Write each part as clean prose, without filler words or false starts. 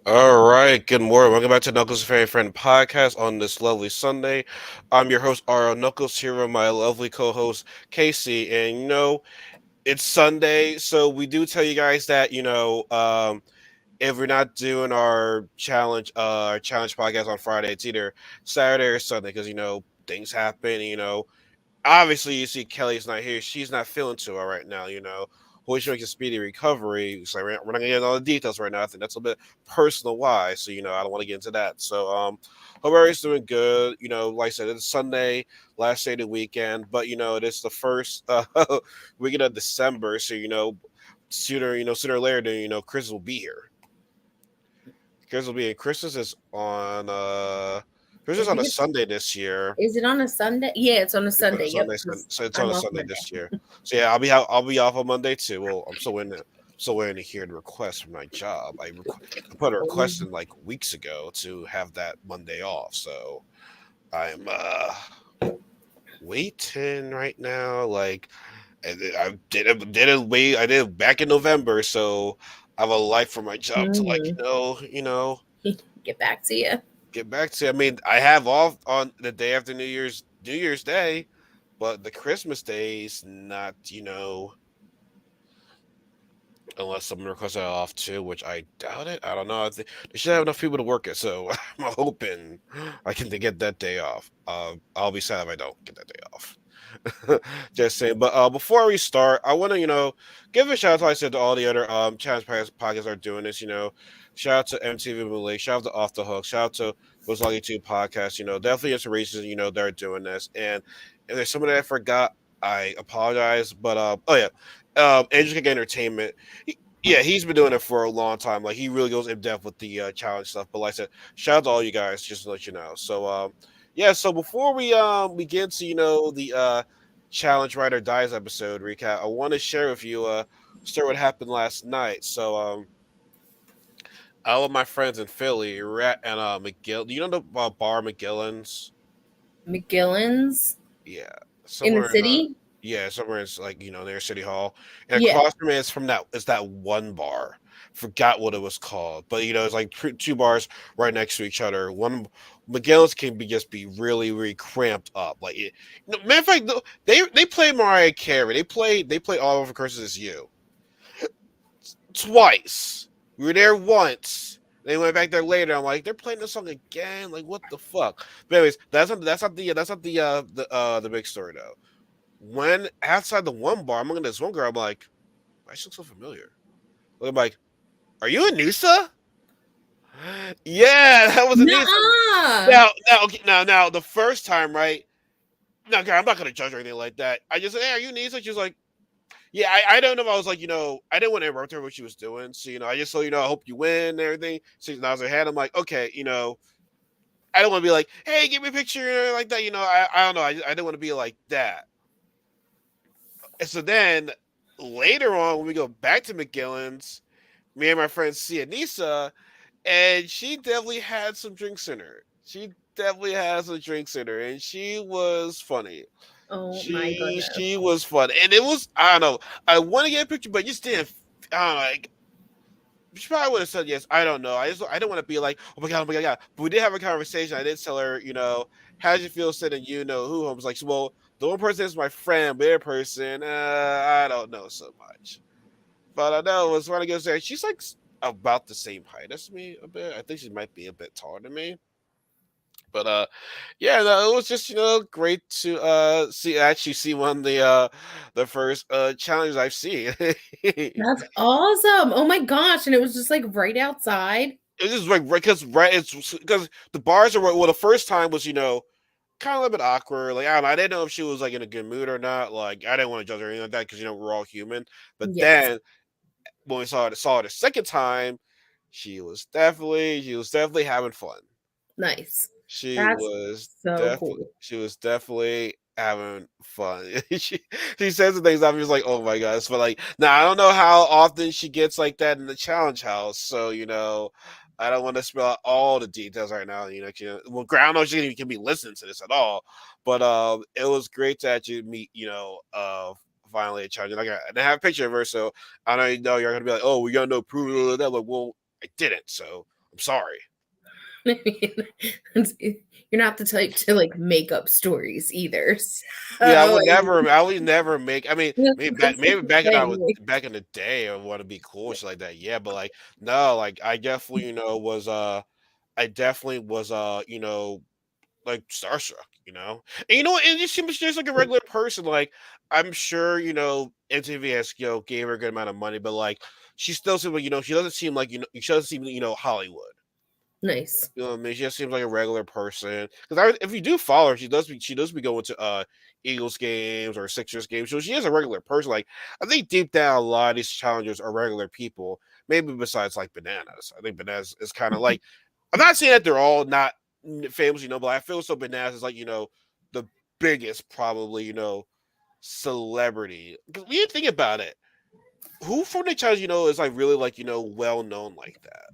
All right, good morning. Welcome back to KnucklesF&F podcast on this lovely Sunday. I'm your host, R.L. Knuckles, here with my lovely co-host, Kasey. And, it's Sunday, so we do tell you guys that, if we're not doing our challenge podcast on Friday, it's either Saturday or Sunday because, things happen, obviously you see Kelly's not here. She's not feeling too well right now, Hope she makes a speedy recovery. So we're not gonna get into all the details right now. I think that's a bit personal why. So, I don't want to get into that. So hope everybody's doing good. Like I said, it's Sunday, last day of the weekend, but it is the first weekend of December. So, sooner or later then Christmas will be here. Christmas will be here. Christmas I on a think it's Sunday this year. is it on a Sunday? Yeah, it's on a Yeah, Sunday. Yep, because So it's on I'm a off Sunday Monday. this year. So yeah, I'll be off on Monday too. Well, I'm still waiting to hear the request from my job. I put a Oh, request in like weeks ago to have that Monday off. So I'm waiting right now. Like I did it back in November. So I have a life for my job to like mhm. Get back to you. get back to. I mean, I have off on the day after New Year's Day, but the Christmas days not unless someone requests that off too, which I doubt it. I don't know. I think they should have enough people to work it, so I'm hoping I can get that day off. I'll be sad if I don't get that day off. Just saying. But before we start, I want to give a shout out, like I said, to all the other challenge podcasts are doing this. Shout out to MTV Malay, shout out to Off the Hook, shout out to Was Lucky Two podcast. Definitely inspirations. They're doing this, and if there's somebody I forgot, I apologize. But oh yeah, Angel Kick Entertainment. Yeah, he's been doing it for a long time. Like he really goes in depth with the challenge stuff. But like I said, shout out to all you guys, just to let you know. So yeah, so before we get into the challenge Rider Dies episode recap, I want to share with you start what happened last night. So all of my friends in Philly were at and McGill. Do you know the bar McGillen's? McGillen's Yeah, in the somewhere in city. somewhere it's like near City Hall, and Yeah. across from it is that one bar. Forgot what it was called, but it's like two bars right next to each other. One McGill's can be really really cramped up. Like matter of fact, they play Mariah Carey. They play All Over Curses Is You twice. We were there once. They went back there later. I'm like, they're playing this song again. Like, what the fuck? But anyways, that's not the big story though. When outside the one bar, I'm looking at this one girl. I'm like, why she looks so familiar? I'm like, are you Anusa? Yeah, that was Anusa. Nuh-uh. Now, okay, now, the first time, right? No, girl, I'm not gonna judge or anything like that. I just said, hey, are you Anusa? She was like, yeah, I don't know if I was like, I didn't want to interrupt her what she was doing. So, I just I hope you win and everything. So she nods her head. I'm like, okay, I don't want to be like, hey, give me a picture like that. I don't know. I didn't want to be like that. And so then later on, when we go back to McGillen's, me and my friend Nisa, and she definitely had some drinks in her. She definitely had some drinks in her, and she was funny. Oh my She goodness. was fun, and it was I don't know. I want to get a picture, but just didn't. I don't know. She probably would have said yes. I don't know. I don't want to be like, oh my god, yeah. But we did have a conversation. I did tell her, how did you feel sitting who? I was like, well, the one person is my friend, but the other person, I don't know so much. But I know it was one of those there. She's like about the same height as me a bit. I think she might be a bit taller than me. But yeah, no, it was just great to see one of the first challenges I've seen. That's awesome. Oh my gosh. And it was just like right outside. It's just like it's because the bars are well. The first time was kind of a little bit awkward. Like I don't know, I didn't know if she was like in a good mood or not. Like I didn't want to judge her or anything like that because we're all human. But Yes. then when we saw her the second time, she was definitely having fun. Nice. She That's was so definitely cool. she was definitely having fun. She says the things I'm just like, oh my gosh. But like now I don't know how often she gets like that in the challenge house. So, I don't want to spell out all the details right now. Well, I don't know if she can be listening to this at all. But it was great to actually meet, finally a challenge. And I have a picture of her, so I know you're gonna be like, oh, we got no proof of that. Like, well, I didn't, so I'm sorry. I mean, you're not the type to like make up stories either. Yeah, I So would never. I would never make. I mean, that's maybe the back in I thing. was Like, back in the day, I want to be cool and shit like that. Yeah, but like no, like I definitely, was I definitely was like starstruck, and it just seems just like a regular person. Like I'm sure MTV has gave her a good amount of money, but like she still seems like she doesn't seem like she doesn't seem Hollywood. nice. You know what I mean? She just seems like a regular person. Because if you do follow her, she does be going to Eagles games or Sixers games. So she is a regular person. Like I think deep down, a lot of these challengers are regular people. Maybe besides like Bananas. I think Bananas is kind of like. I'm not saying that they're all not famous, but I feel so Bananas is like the biggest probably celebrity. Because when you think about it, who from the challenge is like really like well known like that?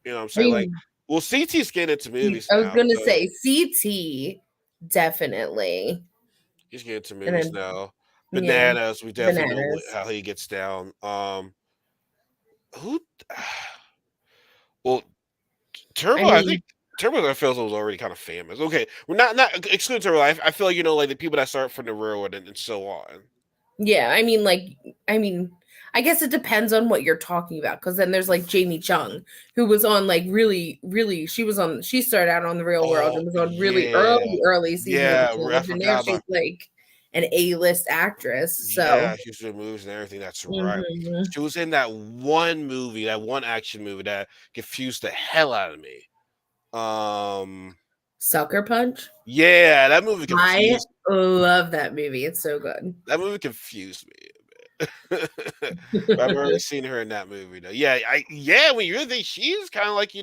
You know what I'm I saying? Like, mean, well, CT's getting into movies I was now, gonna so say CT definitely, he's getting into and movies then now. yeah, Bananas, we definitely know bananas. how he gets down. Who? Well, I Turbo, I think mean, Turbo, I feel was already kind of famous. Okay, well, not excluding Turbo. I feel like like the people that start from the railroad and so on. yeah, I mean, I guess it depends on what you're talking about. Because then there's like Jamie Chung, who was on like really, really. She started out on the Real World Oh and was on really yeah, early seasons of the yeah. I challenge, and now forgot she's about. like an A-list actress. So, Yeah, she was doing movies and everything. That's right. mhm. She was in that one movie, that one action movie that confused the hell out of me. Um, Sucker Punch. yeah, that movie I confused. love that movie. It's so good. That movie confused me a bit. I've already seen her in that movie though. Yeah. When you really think she's kind of like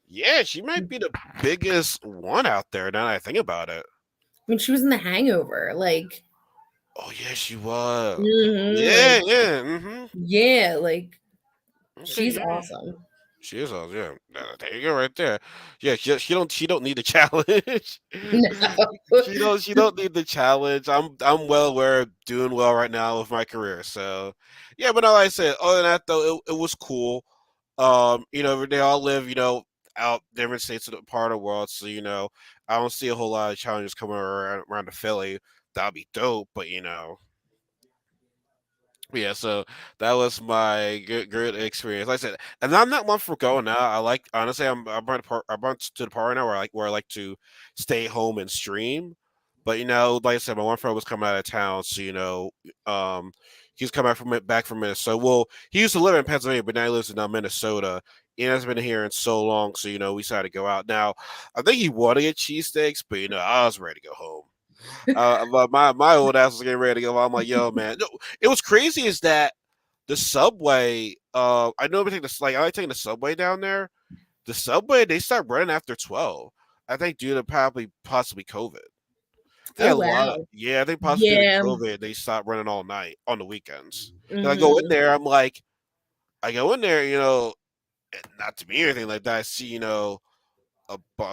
yeah, she might be the biggest one out there. Now that I think about it. I mean, she was in The Hangover. Like, Oh yeah, she was. like, Yeah, yeah. yeah, like Okay, she's yeah. awesome. She is awesome. Yeah, there you go, right there. Yeah, she don't need the challenge. No. She don't need the challenge. I'm well aware of doing well right now with my career. So yeah, but no, like I said, other than that though, it was cool. They all live out different states of the part of the world. So I don't see a whole lot of challenges coming around to Philly. That'd be dope, but yeah, so that was my good experience. Like I said, and I'm not one for going out. I like honestly, I'm to the part right now where I like to stay home and stream. But like I said, my one friend was coming out of town, so he's coming back from Minnesota. Well, he used to live in Pennsylvania, but now he lives in Minnesota. He hasn't been here in so long, so we decided to go out. Now, I think he wanted to get cheesesteaks, but I was ready to go home. But my old ass was getting ready to go. I'm like, yo, man. No, it was crazy is that the subway. I know we take I like taking the subway down there. The subway they start running after 12. I think due to probably possibly COVID. I think Oh a lot of wow. yeah. I think possibly due to Yeah. COVID they stopped running all night on the weekends. And I go in Hmm. there. I go in there. Not to be anything like that. I see a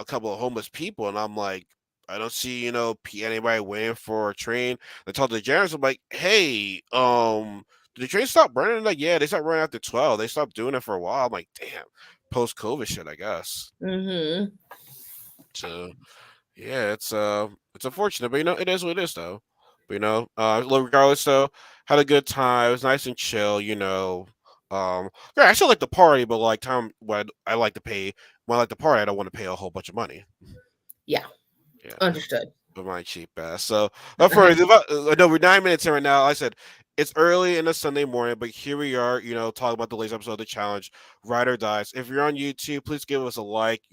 couple of homeless people, and I'm like, I don't see anybody waiting for a train. I told the generals, I'm like, hey, did the train stop running? Like, yeah, they stopped running after 12. They stopped doing it for a while. I'm like, damn, post COVID shit, I guess. Hmm. So yeah, it's unfortunate, but it is what it is though. But regardless though, had a good time. It was nice and chill. Yeah, I still like the party, but like time when I like to pay when I like the party, I don't want to pay a whole bunch of money. Yeah. Yeah, Understood. but my cheap ass. So, for no, we're 9 minutes in right now. Like I said it's early in a Sunday morning, but here we are. Talking about the latest episode of the challenge, Ride or Dies. If you're on YouTube, please give us a like.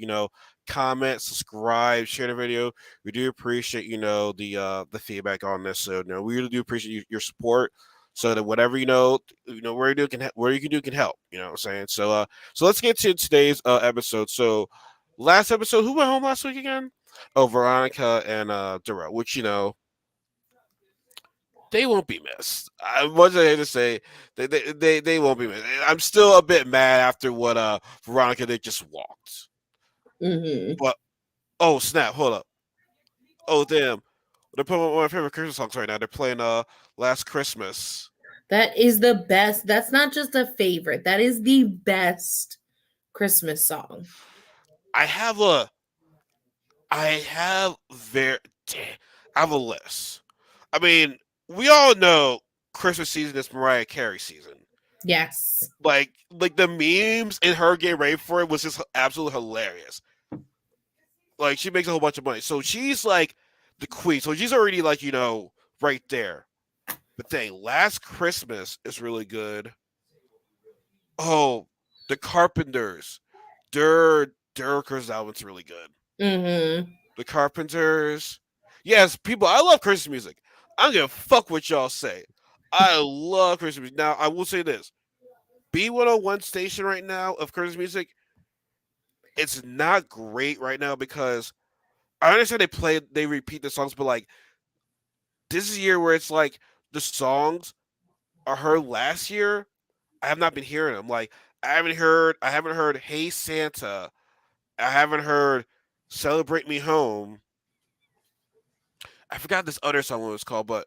Comment, subscribe, share the video. We do appreciate the feedback on this. So, we really do appreciate your support. So that whatever where you do can where you can do can help. You know what I'm saying? So let's get to today's episode. So last episode, who went home last week again? Oh, Veronica and Darrell, which they won't be missed. I was I to say they won't be missed. I'm still a bit mad after what Veronica did just walked. Hmm. But oh snap, hold up. Oh damn. They're playing one of my favorite Christmas songs right now. They're playing Last Christmas. That is the best. That's not just a favorite. That is the best Christmas song. I have a I have very I have a list. I mean, we all know Christmas season is Mariah Carey season. Yes. Like the memes and her getting ready for it was just absolutely hilarious. Like she makes a whole bunch of money, so she's like the queen. So she's already like right there. But dang, Last Christmas is really good. Oh, the Carpenters, their Christmas album's really good. Mm-hmm. The Carpenters, yes, people. I love Christmas music. I don't give a fuck what y'all say. I love Christmas music. Now I will say this: B101 station right now of Christmas music, it's not great right now because I understand they repeat the songs, but like this is a year where it's like the songs are heard last year. I have not been hearing them. Like I haven't heard Hey Santa. I haven't heard Celebrate Me Home. I forgot this other song what it was called, but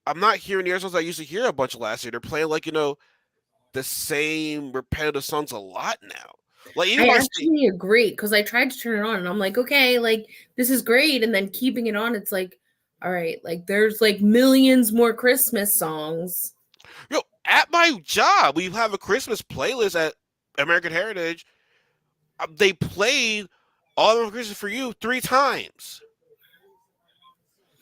I'm not hearing the other songs I used to hear a bunch of last year. They're playing like the same repetitive songs a lot now. Like even I my state, actually agree because I tried to turn it on and I'm like, okay, like this is great. And then keeping it on, it's like, all right, like there's like millions more Christmas songs. at my job, we have a Christmas playlist at American Heritage. They played All of Christmas for You 3 times.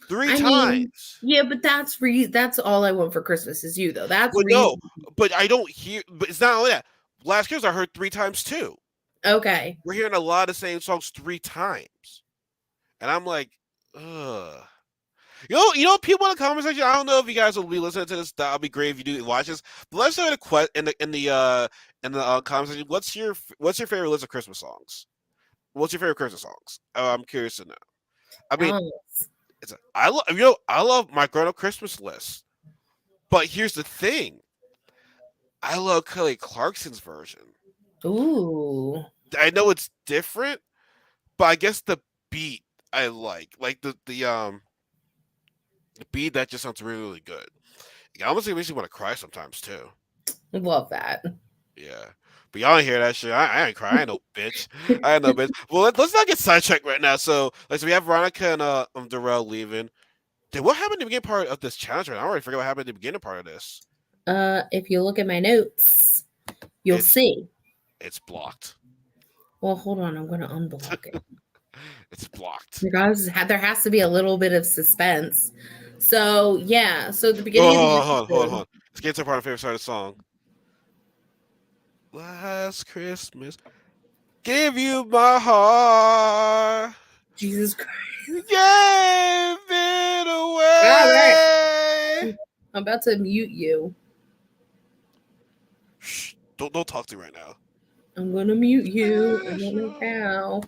Three I mean, times. yeah, but that's all I want for Christmas is you though. That's But no, reason. but I don't hear. But it's not only that. Last Christmas I heard 3 times too. Okay. We're hearing a lot of the same songs 3 times, and I'm like, ugh. People in the comment section. I don't know if you guys will be listening to this. That'll be great if you do watch this. But let's start in the comment section. What's your favorite list of Christmas songs? What's your favorite Christmas songs? I'm curious to know. I mean, Oh. I love my grown up Christmas list. But here's the thing: I love Kelly Clarkson's version. Ooh. I know it's different, but I guess the beat I like the beat that just sounds really really good. It almost makes me want to cry sometimes too. Love that. Yeah. But y'all ain't hear that shit. I ain't crying, no bitch. I ain't no bitch. Well, let's not get sidetracked right now. So we have Veronica and Darrell leaving. Dude, what happened in the beginning part of this challenge? Right now? I already forgot what happened in the beginning part of this. If you look at my notes, you'll It's see. it's blocked. Well, hold on, I'm gonna unblock it. It's blocked. Because there has to be a little bit of suspense. So yeah, so at the beginning of the Hold on. episode, Let's get to part of my favorite part of the song. Last Christmas, give you my heart. Jesus Christ. Gave it All right. away. I'm about to mute you. Shh, don't talk to me right now. I'm gonna mute you. I'm gonna now.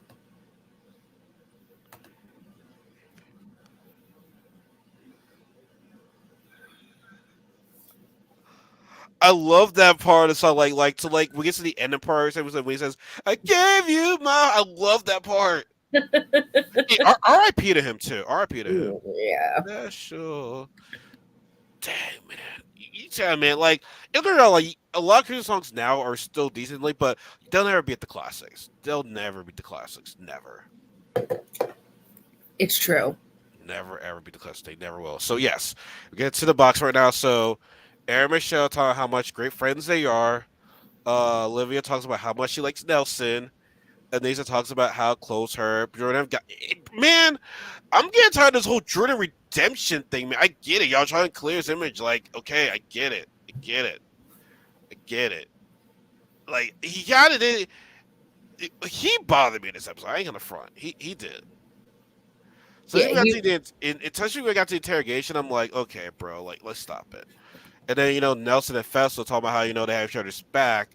I love that part of the song. Like we get to the end of part when he says, "I gave you my." I love that part. Hey, R.I.P. to him too. R.I.P. to him. Yeah. Special. Dang man, you tell man. Like it's like a lot of Christmas songs now are still decently, but they'll never beat the classics. They'll never beat the classics. Never. It's true. Never ever beat the classics. They never will. So yes, we get to the box right now. So Aaron and Michelle talk how much great friends they are. Olivia talks about how much she likes Nelson. Anissa talks about how close her Jordan got. Man, I'm getting tired of this whole Jordan redemption thing, man. I get it. Y'all trying to clear his image. Like, okay, I get it. I get it. I get it. Like, he got it. He bothered me in this episode. I ain't gonna front. He did. So Yeah, then we got you to especially when we got to the interrogation. I'm like, okay, bro, like let's stop it. And then Nelson and Festival talking about how they have each other's back,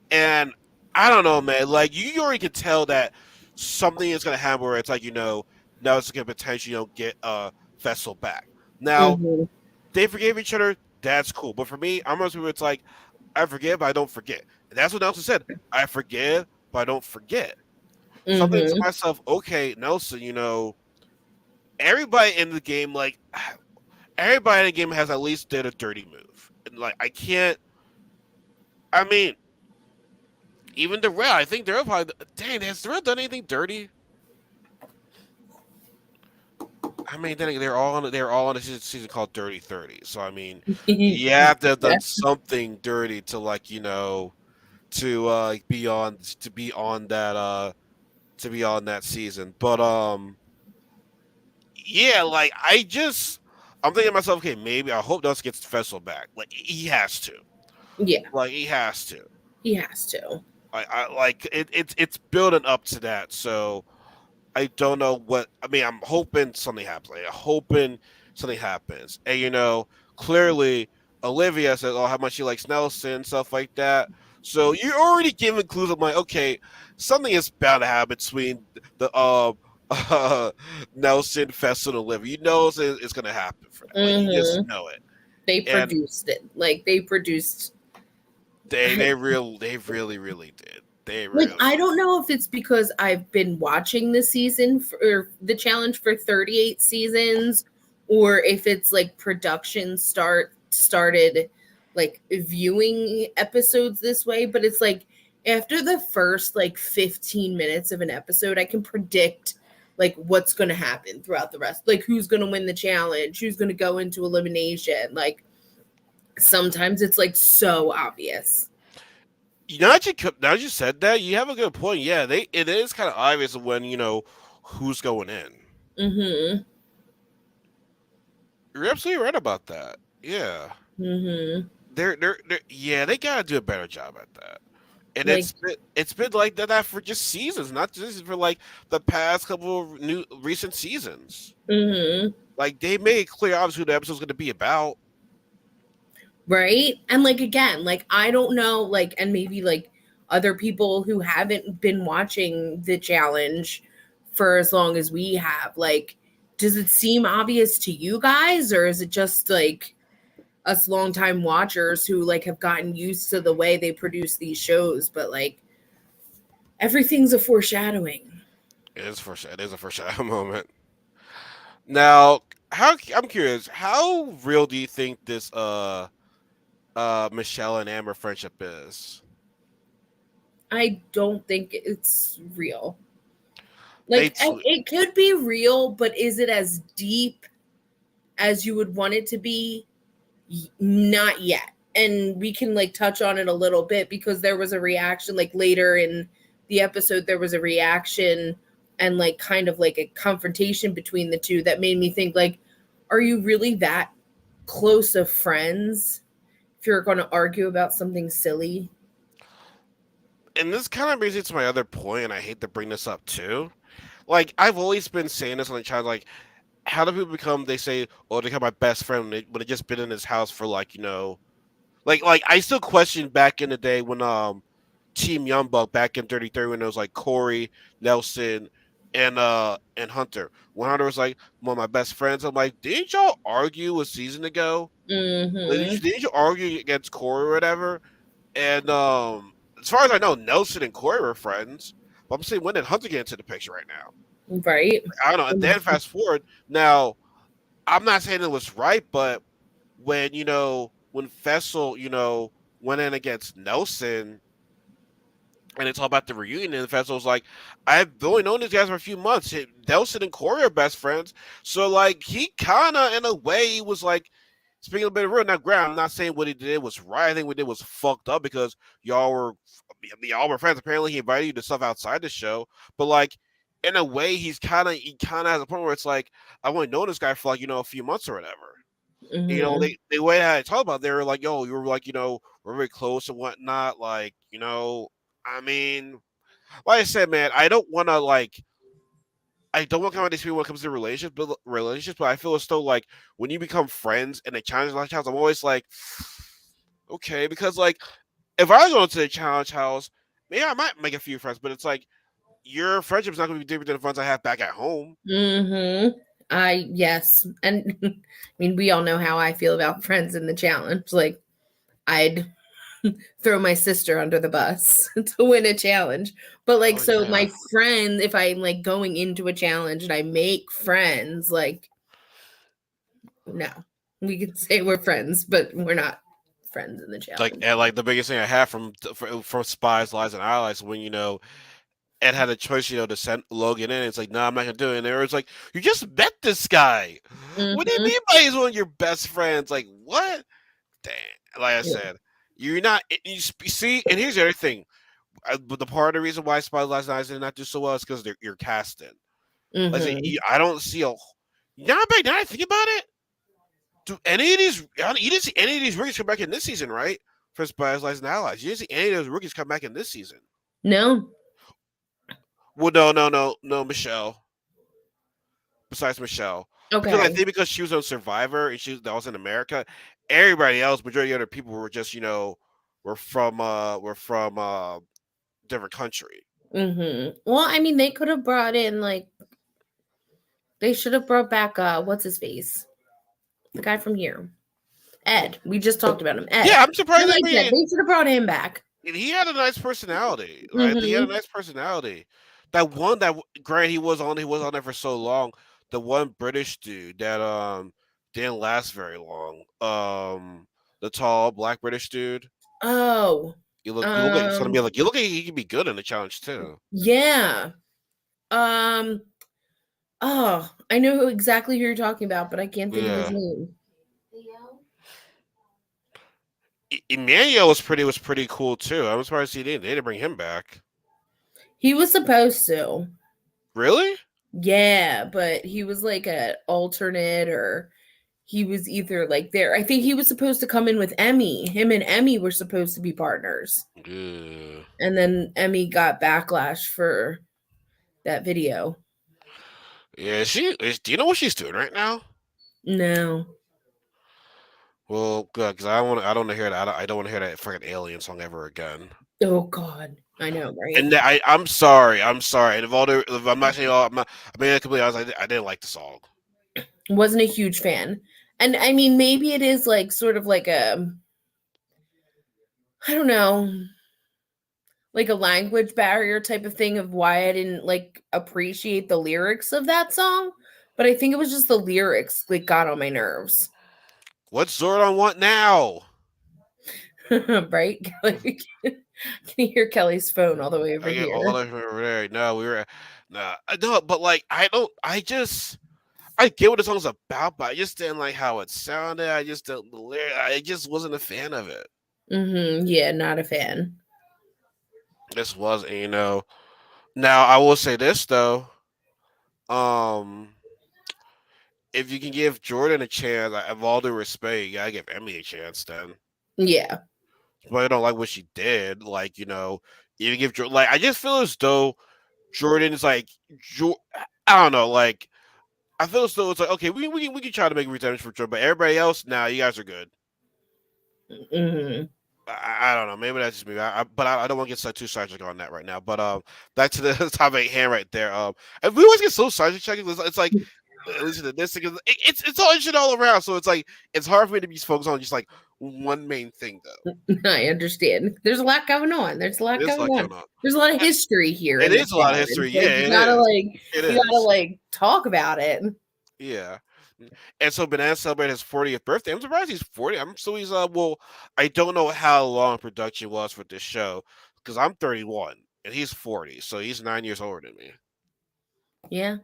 and I don't know, man. Like you already can tell that something is gonna happen where it's like Nelson can potentially get Festival back. Now mhm. they forgave each other. That's cool, but for me, I'm one of those people. It's like I forgive, but I don't forget. And that's what Nelson said. I forgive, but I don't forget. So I'm thinking to Mhm. myself, okay, Nelson, everybody in the game, like everybody in the game has at least did a dirty move. And like I can't I mean, even the Red, I think they're probably. Dang, has the Red done anything dirty? I mean, then they're all on a season called Dirty 30. So I mean, you have to have Yeah. done something dirty to to be on that to be on that season. But yeah, like I'm thinking to myself, okay, maybe I hope Dust gets Fessel back. Like he has to. Yeah, Like he has to. he has to. I like it's building up to that. So I don't know what I mean. I'm hoping something happens. Like, I'm hoping something happens. And clearly Olivia says, "Oh, how much she likes Nelson, stuff like that." So you're already giving clues. I'm like, okay, something is bound to happen between the uh, Nelson, Fessel, and Olivia. It's gonna happen for that. Like you just Hmm. know it. They And produced it. Like they produced. they really did. They Like really I don't know if it's because I've been watching the season for the challenge for 38 seasons, or if it's like production started like viewing episodes this way, but it's like after the first like 15 minutes of an episode I can predict like what's going to happen throughout the rest, like who's going to win the challenge, who's going to go into elimination. Like sometimes it's like so obvious. now that you said that, you have a good point. Yeah, it is kind of obvious when who's going in. Mhm. You're absolutely right about that. Yeah, Mhm. yeah, they gotta do a better job at that. And Like it's been like that for just seasons, not just for like the past couple of new recent seasons. mhm. Like they made it clear, obviously, who the episode's going to be about. Right? And like again, like I don't know, like and maybe like other people who haven't been watching the challenge for as long as we have, like does it seem obvious to you guys, or is it just like us longtime watchers who like have gotten used to the way they produce these shows, but like everything's a foreshadowing. It is a foreshadow moment. Now, I'm curious, how real do you think this Michelle and Amber friendship is? I don't think it's real. They Like it could be real, but is it as deep as you would want it to be? Not yet. And we can like touch on it a little bit because there was a reaction like later in the episode, there was a reaction and like kind of like a confrontation between the two that made me think like, are you really that close of friends if you're going to argue about something silly? and this kind of brings me to my other point, and I hate to bring this up too. Like I've always been saying this on the channel, like how do people become? They say, "Oh, they become my best friend," when they just been in his house for like I still question back in the day when Team Youngbuck back in 33 when it was like Corey, Nelson, and Hunter. When Hunter was like one of my best friends, I'm like, didn't y'all argue a season ago? Like, Mm-hmm. didn't you argue against Corey or whatever? And as far as I know, Nelson and Corey were friends. But I'm saying when did Hunter get into the picture right now? Right. I don't know. And then fast forward now, I'm not saying it was right, but when when Fessel went in against Nelson and it's all about the reunion. And the festival's like, I've only known these guys for a few months. Nelson and Corey are best friends, so like he kind of, in a way, he was like speaking a bit of real. Now, granted, I'm not saying what he did was right. I think what he did was fucked up because y'all were friends. Apparently, he invited you to stuff outside the show, but like. In a way, he kind of has a point where it's like I've only known this guy for like a few months or whatever. Mm-hmm. The way I talk about it, they were like, yo, you were like, we're very close and whatnot. Like, I mean, like I said, man, I don't want to come at these people when it comes to relationships, but I feel as though like when you become friends and they challenge like house, I'm always like, okay, because like if I go into the challenge house, maybe I might make a few friends, but it's like your friendship's not gonna be different than the friends I have back at home. Mm-hmm. Yes. And I mean, we all know how I feel about friends in the challenge. Like, I'd throw my sister under the bus to win a challenge. But like, Oh so yeah. my friend, if I'm like going into a challenge and I make friends, like, no, we can say we're friends, but we're not friends in the Like challenge. and like the biggest thing I had from Spies, Lies, and Allies when Ed had a choice, to send Logan in. It's like, no, I'm not gonna do it. And they were like, you just met this guy. What do you Hmm. mean by he's one of your best friends? Like what? Dang. Like I Yeah. said, you're not. See, and here's the other thing. But the part of the reason why Spies, Lies, and Allies did not do so well is because you're casting. Like I say, Hmm. I don't see a. Now, back now I think about it. Do any of these? You didn't see any of these rookies come back in this season, right? For Spies, Lies, and Allies, you didn't see any of those rookies come back in this season. No. Well, no, no, no, no, Michelle. Besides Michelle, because I Okay. think because she was on Survivor and that was in America, everybody else, majority of other people were just were from different country. Well, I mean, they could have brought in like they should have brought back what's his face, the guy from here, Ed. We just talked about him, Yeah, Ed. I'm I surprised they like bring that. it. They should have brought him back. He had a nice personality, right? He had a Hmm. nice personality. That one that Grant he was on there for so long. The one British dude that didn't last very long. The tall black British dude. Oh, You look like it's gonna um, be like you look like he could be good in the challenge too. yeah. Um, oh, I know exactly who you're talking about, but I can't think of his Yeah. name. Emmanuel was pretty cool too. I'm surprised they didn't bring him back. He was supposed to. Really? Yeah, but he was like a alternate or he was either like there. I think he was supposed to come in with Emmy. Him and Emmy were supposed to be partners. Yeah. And then Emmy got backlash for that video. Yeah. Do you know what she's doing right now? No. Well, good because I don't want to hear that. I don't want to hear that fucking alien song ever again. Oh God. I know, right? And I'm sorry. I'm sorry. And if I'm not saying all, I mean, completely honest, I didn't like the song. Wasn't a huge fan. And I mean, maybe it is like sort of like I don't know, like a language barrier type of thing of why I didn't like appreciate the lyrics of that song. But I think it was just the lyrics like got on my nerves. What's Zordon want now? Right? Kelly, can you hear Kelly's phone all the way over I get all here? of them over there. No, we were, nah, no, but like I don't. I get what the song's about, but I just didn't like how it sounded. I just didn't, I just wasn't a fan of it. Yeah, not a fan. This wasn't, Now I will say this though. Um, if you can give Jordan a chance, of all due respect, you gotta give Emily a chance. Then, Yeah. but I don't like what she did. Like, you give Jordan. Like, I just feel as though Jordan is like, I don't know. Like, I feel as though it's like, okay, we can try to make redemption for Jordan, but everybody else, now you guys are good. Hmm. I don't know. Maybe that's just me. But I don't want to get too sidetracked on that right now. But back to the topic at hand right there. And we always get so sidetracked. It's like at least in this thing, it's all shit all around. So it's like it's hard for me to be focused on just like one main thing though. I understand. There's a lot going on. There's a lot There's going like on. going on. There's a lot of And history here it in the is a lot of challenge. history. Yeah, Like it is. It you gotta is. like talk about it. Yeah. And so Banana celebrated his 40th birthday. I'm surprised he's 40. I'm so he's well, I don't know how long production was for this show because I'm 31 and he's 40, so he's 9 years older than me. Yeah.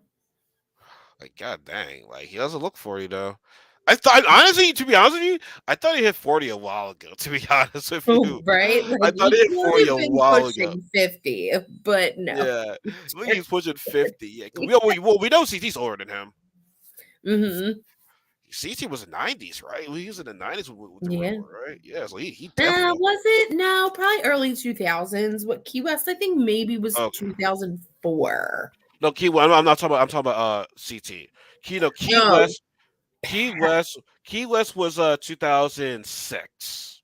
Like, god dang, like he doesn't look 40 though. I thought honestly, to be honest with you, I thought he hit 40 a while ago. To be honest with Oh, you, right? I Like thought he he hit could 40 have a been while ago. pushing 50, but no. Yeah, I think he's pushing 50. Yeah, we know CT's older than him. Hmm. CT was in the 90s, right? He was in the 90s with the real Yeah. world, right? Yeah, so he definitely. Was it? No, probably early 2000s. What Key West, I think maybe was Okay. 2004. No, Key West. I'm not talking about. I'm talking about CT. Key No. West. Key West was 2006.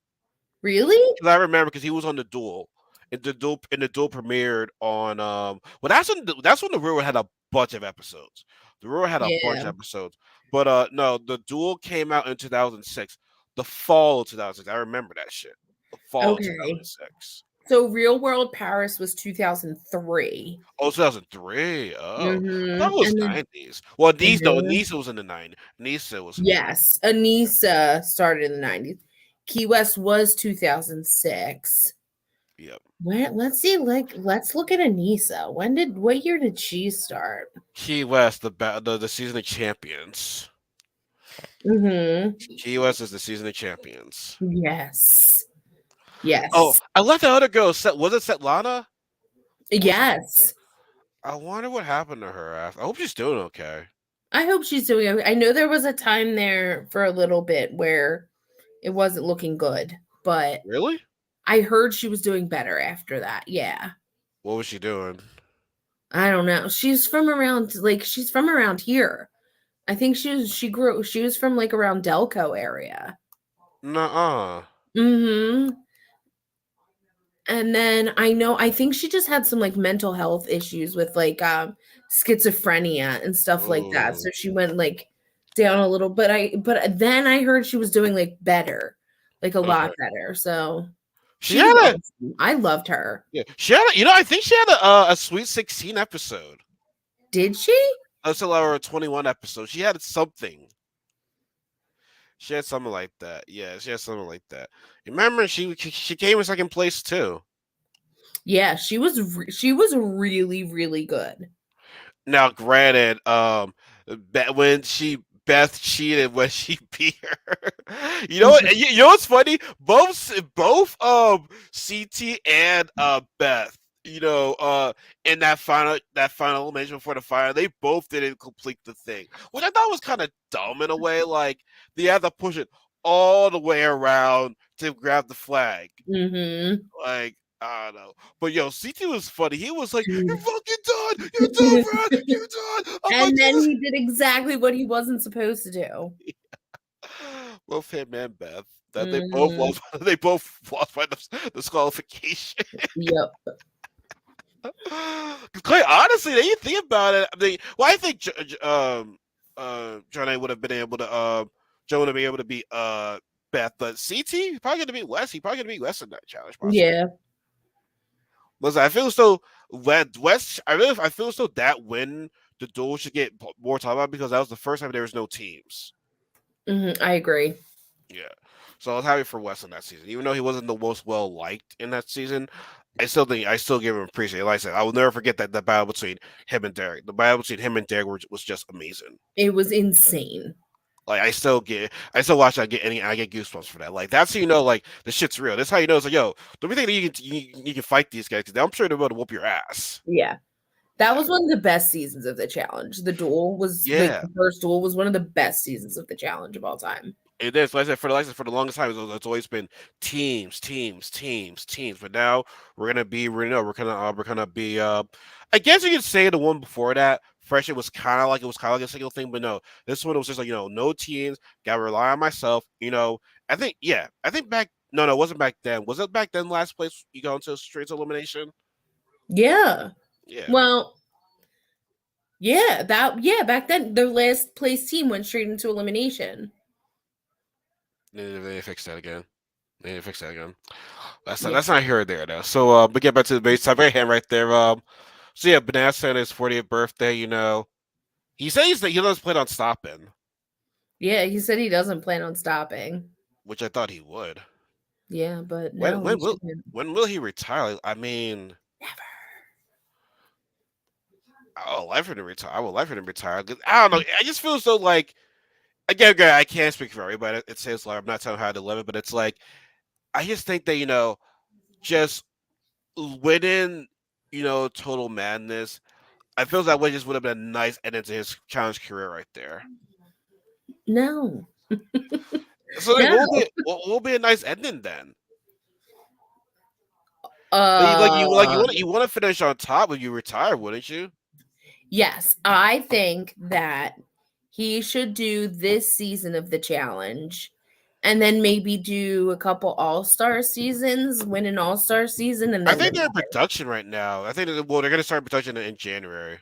Really? 'Cause I remember because he was on the duel, and the duel premiered on well that's when the real world had a bunch of episodes. The real world had a bunch of Yeah. episodes, but no, the duel came out in 2006, the fall of 2006. I remember that shit. The fall of Okay. 2006. So Real World Paris was 2003. Oh, 2003. Oh, I thought it was And then 90s. Well, Nice, no, no. Nisa was in the 90s. Nisa was in the 90s. Yes, Anissa started in the 90s. Key West was 2006. Yep. Let's see, like, let's look at Anissa. What year did she start? Key West, the season of champions. Mm-hmm. Key West is the season of champions. Yes. Oh, Yes. I left the other girl. Was it Svetlana? Was it? Yes. I wonder what happened to her. I hope she's doing okay. I hope she's doing okay. I know there was a time there for a little bit where it wasn't looking good, but Really? I heard she was doing better after that. Yeah. What was she doing? I don't know. She's from around here. I think she was from like around Delco area. Nuh-uh. Mhm. And then I think she just had some like mental health issues with like schizophrenia and stuff like that. Oh, So she went like down a little, but then I heard she was doing like better. Like a lot okay. better. So She she was had a awesome. I loved her. yeah. She had a, I think she had a Sweet 16 episode. Did she? Until our 21 episode. She had something. She had something like that. Yeah, she had something like that. Remember, she came in second place too. Yeah, she was really really good. Now, granted, when Beth cheated when she beat her. You know what? You know what's funny? Both CT and Beth. You know, in that final elimination before the final, they both didn't complete the thing, which I thought was kind of dumb in a way. Like they had to push it all the way around to grab the flag. Mhm. Like I don't know, but yo, CT was funny. He was like, "You're Dude. fucking done. You're done, bro. You're done." I'm like, And then he did exactly what he wasn't supposed to do. both him and Beth. That they both Mhm. lost. They both lost by disqualification. Yep. Quite honestly, you think about it. I think Johnny would have been able to Joe would have been able to beat Beth, but CT probably going to beat West. He probably going to beat West in that challenge, possibly. Yeah. Listen, I feel so West. I feel so that win the duel should get more time about because that was the first time there was no teams. I agree. Yeah. So I was happy for West in that season. Even though he wasn't the most well liked in that season, I still give him appreciation. Like I said, I will never forget that battle between him and Derek. The battle between him and Derek was just amazing. It was insane. Like I still watch. I get goosebumps for that. Like that's how you know, like the shit's real. That's how you know. It's like, yo, don't you think that you can fight these guys? Because I'm sure they're about to whoop your ass. Yeah. That was one of the best seasons of the challenge. The duel was like Yeah, the first duel was one of the best seasons of the challenge of all time. it is. Like I said, for the longest time, it's always been teams, teams, teams, teams. But now we're gonna be. I guess you could say the one before that, Fresh. It was kind of like a single thing, but no, this one was just like no teams. Got to rely on myself. I think back. No, it wasn't back then. Was it back then? Last place you go into straight to elimination. Yeah. Yeah, Well, back then the last place team went straight into elimination. they fixed that again. They fixed that again. Yeah. That's not here or there though. So but get back to the base top right hand right there. So yeah, Banana Santa his 40th birthday, he says that he doesn't plan on stopping, Yeah, he said he doesn't plan on stopping. which I thought he would. Yeah, but When no, he when will shouldn't. when will he retire? I mean, Never. I would like for him to retire. I would like for him to retire. 'Cause I don't know. I just feel so like again, I can't speak for everybody. It says like I'm not telling how to live it, but it's like I just think that just winning, total madness. I feel that way just would have been a nice ending to his challenge career right there. No. So like, No. what will be a nice ending then? Uh You want to finish on top when you retire, wouldn't you? yes, I think that he should do this season of the challenge and then maybe do a couple all-star seasons, win an all-star season and I then think they're in retire production right now. I think they're gonna start production in January.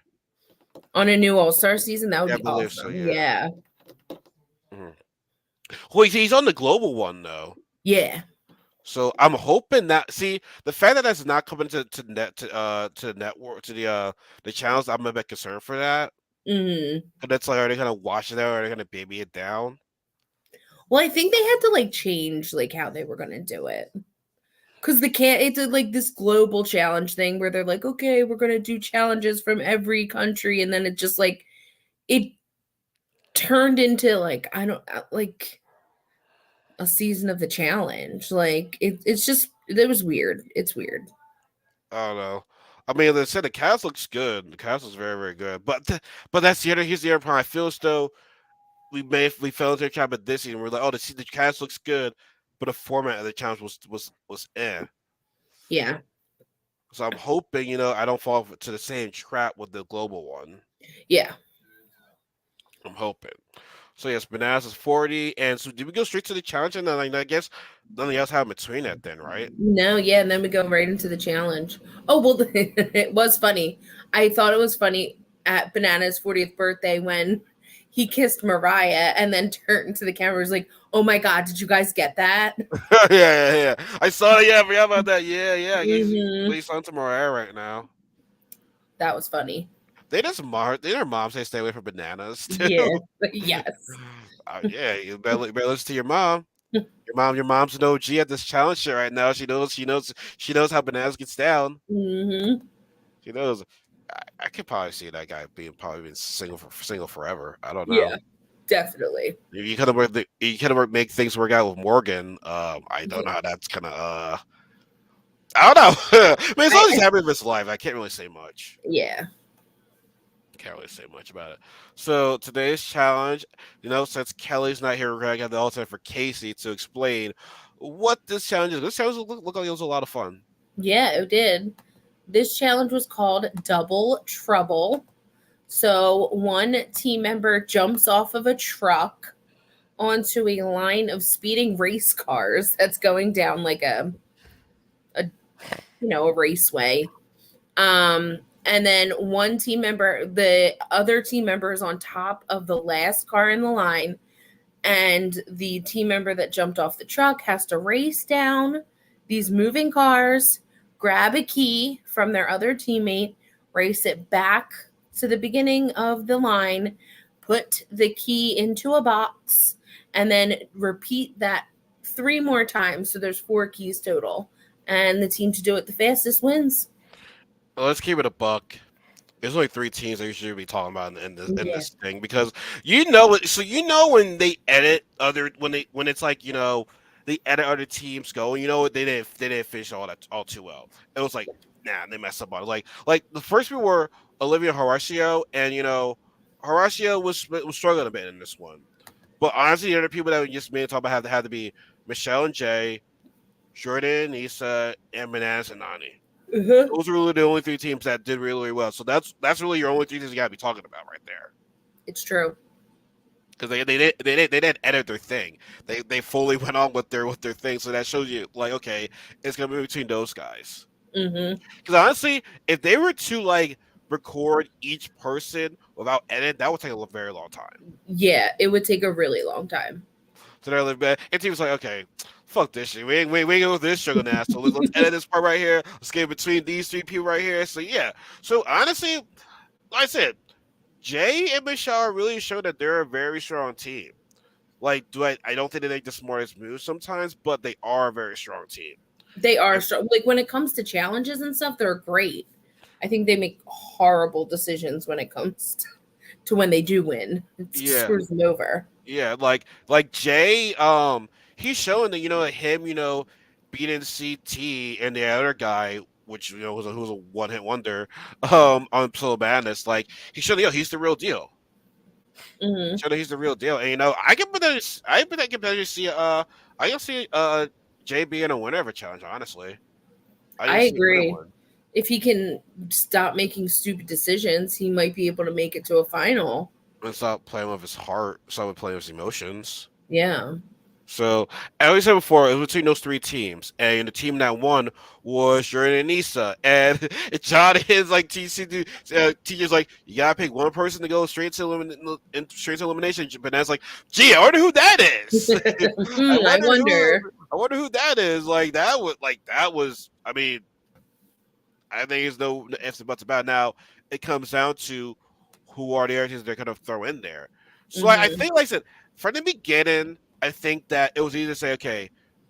on a new all-star season. That would Yeah, I be believe so. awesome. Yeah. Yeah. Mhm. Well, he's on the global one though. Yeah. So I'm hoping that the fact that that's not coming to the network the channels, I'm a bit concerned for that. Mhm. But that's like are they gonna wash it out? Or are they gonna baby it down? Well, I think they had to like change like how they were gonna do it. Because they can't, it's like this global challenge thing where they're like, okay, we're gonna do challenges from every country, and then it just like it turned into like I don't like a season of the challenge. Like it's just it was weird. It's weird. I don't know. I mean, they said the cast looks good. The cast looks very, very good. But that's the other. Here's the other problem. I feel as though we fell into a trap at this season. We're like, oh, the cast looks good, but the format of the challenge was eh. Yeah. So I'm hoping I don't fall to the same trap with the global one. Yeah. I'm hoping. So yes, bananas is 40, and so did we go straight to the challenge, and then like, I guess nothing else happened between that then, right? No, yeah, and then we go right into the challenge. Oh, well, it was funny. I thought it was funny at Banana's 40th birthday when he kissed Mariah and then turned to the camera and was like, oh my God, did you guys get that? Yeah. I saw it. Yeah, I forgot about that. Yeah. Hmm. He's on to Mariah right now. That was funny. Their moms say stay away from bananas too. Yeah. Yes. Yeah, you better listen to your mom. Your mom's an OG at this challenge show right now. She knows how bananas gets down. Hmm. She knows. I could probably see that guy being single forever. I don't know. Yeah, definitely. You could have make things work out with Morgan. I don't know Yeah. how that's gonna. I don't know. I mean, as long as I, he's happy with his life, I can't really say much. yeah. Can't really say much about it. So today's challenge, since Kelly's not here, we're gonna have the alternate for Kasey to explain what this challenge is. This challenge looked like it was a lot of fun. Yeah, it did. This challenge was called Double Trouble. So one team member jumps off of a truck onto a line of speeding race cars that's going down like a a raceway. And then the other team member is on top of the last car in the line, and the team member that jumped off the truck has to race down these moving cars, grab a key from their other teammate, race it back to the beginning of the line, put the key into a box, and then repeat that 3 more times. So there's 4 keys total. And the team to do it the fastest wins. Well, let's keep it a buck. There's only 3 teams that you should be talking about in Yeah. this thing because when they edit when it's like they edit other teams go and they didn't finish all too well. It was like they messed up on it. Like the first people were Olivia Horacio, and Horacio was struggling a bit in this one. But honestly, the other people that we just made talk about had to be Michelle and Jay, Jordan, Issa, and Bananas and Nani. Uh-huh. Those are really the only 3 teams that did really, really well. So that's really your only 3 teams you got to be talking about right there. It's true. Because they didn't edit their thing. They fully went on with their thing. So that shows you like okay, it's gonna be between those guys. Hmm. Because honestly, if they were to like record each person without edit, that would take a very long time. Yeah, it would take a really long time. So they're like, and team's like, okay, fuck this shit. We ain't going with this sugar now. So let's edit this part right here. Let's get between these 3 people right here. So yeah. So honestly, like I said, Jay and Michelle really show that they're a very strong team. Like, I don't think they make the smartest moves sometimes, but they are a very strong team. They are And, strong. Like when it comes to challenges and stuff, they're great. I think they make horrible decisions when it comes to when they do win. It yeah, screws them over. yeah, like Jay, he's showing that him, beating CT and the other guy, which who's a one hit wonder, on Solo Madness. Like he showed, he's the real deal. Hmm. Showed that he's the real deal, and I can better see I can see Jay being a winner of a challenge. Honestly, I I can see a winner agree. one. If he can stop making stupid decisions, he might be able to make it to a final. And stop playing with his heart, stop playing with his emotions. Yeah. So, as we said before, it was between those 3 teams, and the team that won was Jordan and Nisa. And John is like teachers like you gotta pick one person to go straight to elimination. But that's like, gee, I wonder who that is. I wonder. I wonder who that is. That was. I mean, I think there's no ifs and buts about it. Now. It comes down to who are the artists they're gonna throw in there. So I Hmm. think, like I said, from the beginning. I think that it was easy to say, okay,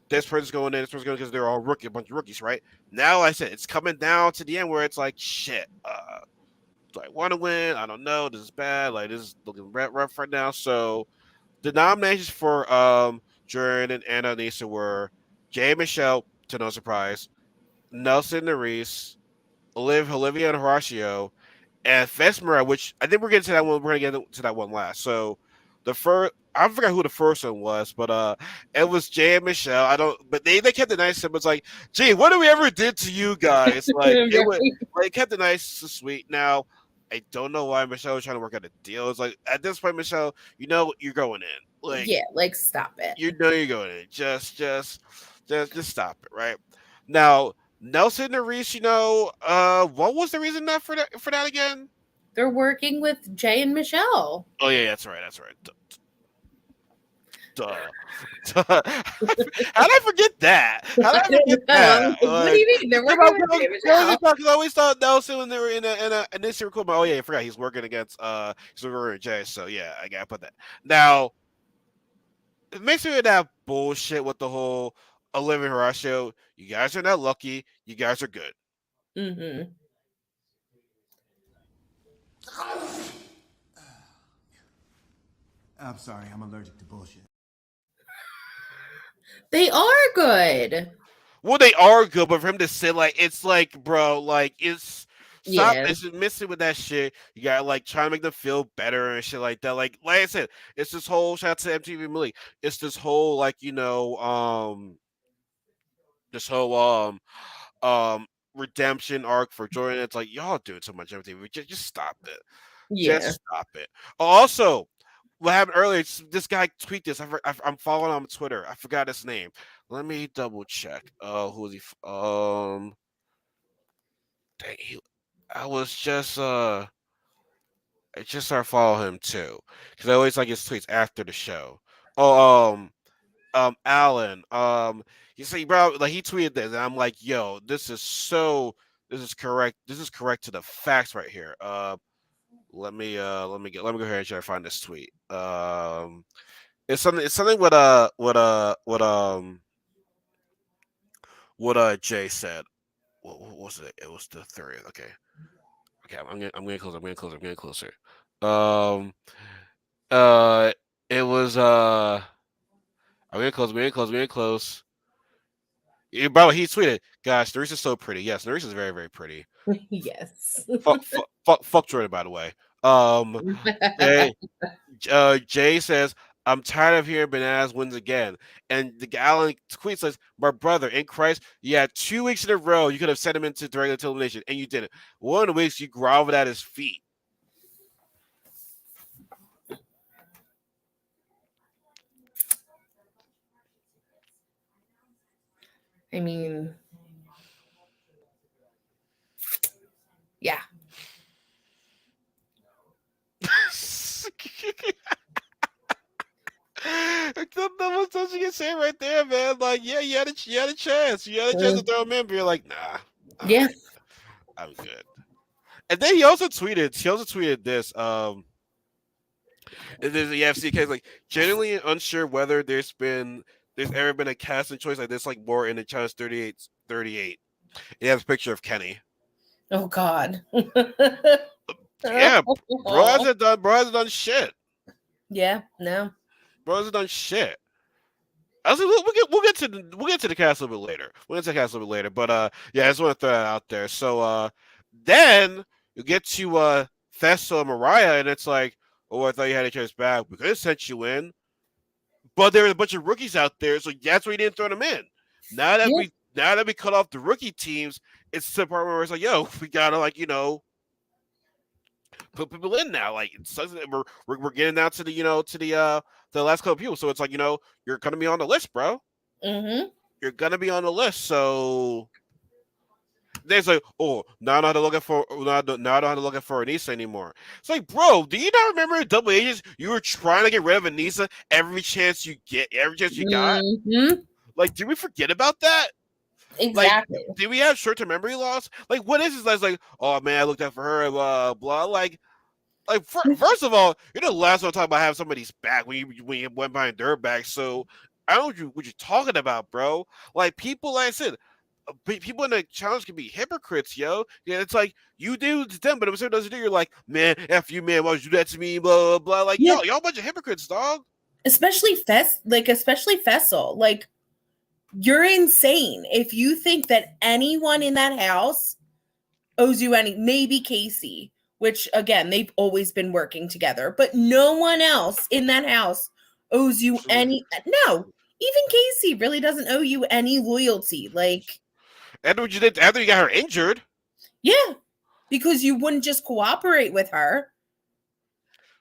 this person's going in, this person's going because they're all rookie, a bunch of rookies, right? Now I said it's coming down to the end where it's like, shit, do I want to win? I don't know. This is bad. Like this is looking rough right now. So the nominations for Jordan and Anna Nisa were Jay Michelle, to no surprise, Nelson Nerys, Olivia and Horacio, and Vesmera, which I think we're getting to that one. We're gonna get to that one last. So the first, I forgot who the first one was, but it was Jay and Michelle. I don't, but they kept it nice. It was like, gee, what do we ever did to you guys? Like it was, Right. like kept it nice and sweet. Now I don't know why Michelle was trying to work out a deal. It's like at this point, Michelle, you know you're going in. Like Yeah, like stop it. you know you're going in. Just stop it, right? Now Nelson and Reese, what was the reason that for that again? They're working with Jay and Michelle. Oh yeah, that's right, that's right. Duh. Duh. How did I forget that? How did I I don't forget know. that? What do Like, you mean? They're think working about with Jay and because I always thought Nelson when they were in this recruitment. Oh yeah, I forgot he's working against he's working with Jay. So yeah, I gotta put that. Now it makes me that bullshit with the whole Olivia Horacio. You guys are not lucky. You guys are good. Michelle. I'm sorry, I'm allergic to bullshit. They are good. Well, they are good, but for him to say like it's like, bro, like stop. Yeah. It's just missing with that shit. You gotta like try to make them feel better and shit like that. Like I said, it's this whole shout out to MTV Millie. It's this whole like this whole redemption arc for Jordan. It's like y'all doing so much everything. Just stop it. Yeah. Just stop it. Also, what happened earlier? This guy tweet this. I'm following him on Twitter. I forgot his name. Let me double check. Who is he? Dang, I was I just started following him too because I always like his tweets after the show. Oh, Alan. You see, bro, like he tweeted this, and I'm like, yo, this is correct. This is correct to the facts right here. Let me go ahead and try to find this tweet. It's something what Jay said. What was it? It was the 30th. Okay, I'm getting closer. I'm getting closer. Um, uh, it was I'm getting close. I'm getting close. I'm getting close. Yeah, bro, he tweeted, "Gosh, Nurse is so pretty. Yes, Nurse is very, very pretty. Yes. Fuck Jordan, by the way. Um, Jay, Jay says, "I'm tired of hearing bananas wins again." And the Allen tweet says, "My brother in Christ, you had 2 weeks in a row. You could have sent him into direct elimination, and you didn't. One of the weeks you groveled at his feet." I mean, yeah. That was what you can say right there, man. Like, yeah, you had a chance. You had a chance to Mm, throw him in, but you're like, nah, I'm yeah. good. I'm good. And then he also tweeted this. There's the FC case, like genuinely unsure whether there's ever been a casting choice like this, like more in the China's 38. It has a picture of Kenny. Oh God. Yeah, bro hasn't done shit. Yeah. No. Bro hasn't done shit. I was like, we'll get to the cast a little bit later. We'll get to the cast a little bit later. But yeah, I just want to throw that out there. So then you get to Festo and Mariah, and it's like, oh, I thought you had a chance back. We could have sent you in, but there was a bunch of rookies out there, so that's why you didn't throw them in. Yeah. Now that we cut off the rookie teams, it's the part where it's like, yo, we gotta like put people in now. Like it sucks that we're getting down to the last couple of people. So it's like you're gonna be on the list, bro. Mm-hmm. You're gonna be on the list. So they say, oh, now I don't have to look at for now I don't have to look at for Anissa anymore. It's like, bro, do you not remember in Double Agents you were trying to get rid of Anissa every chance you got? Mm-hmm. Like, did we forget about that? Like, Exactly. did we have short-term memory loss? Like, what is this? Like, oh man, I looked out for her, blah blah. Like first of all, you're the last one to talk about having somebody's back when you went behind their back. So I don't know what you're talking about, bro. Like people, like I said, people in the challenge can be hypocrites, yo. Yeah, it's like you do to them, but if someone doesn't do, you're like, man, f you, man. Why would you do that to me? Blah blah blah. Like Yeah, y'all a bunch of hypocrites, dog. especially Fessel. Like, you're insane if you think that anyone in that house owes you any. Maybe Kasey, which again they've always been working together, but no one else in that house owes you any. No, even Kasey really doesn't owe you any loyalty. Like, After what you did, after you got her injured. yeah, because you wouldn't just cooperate with her.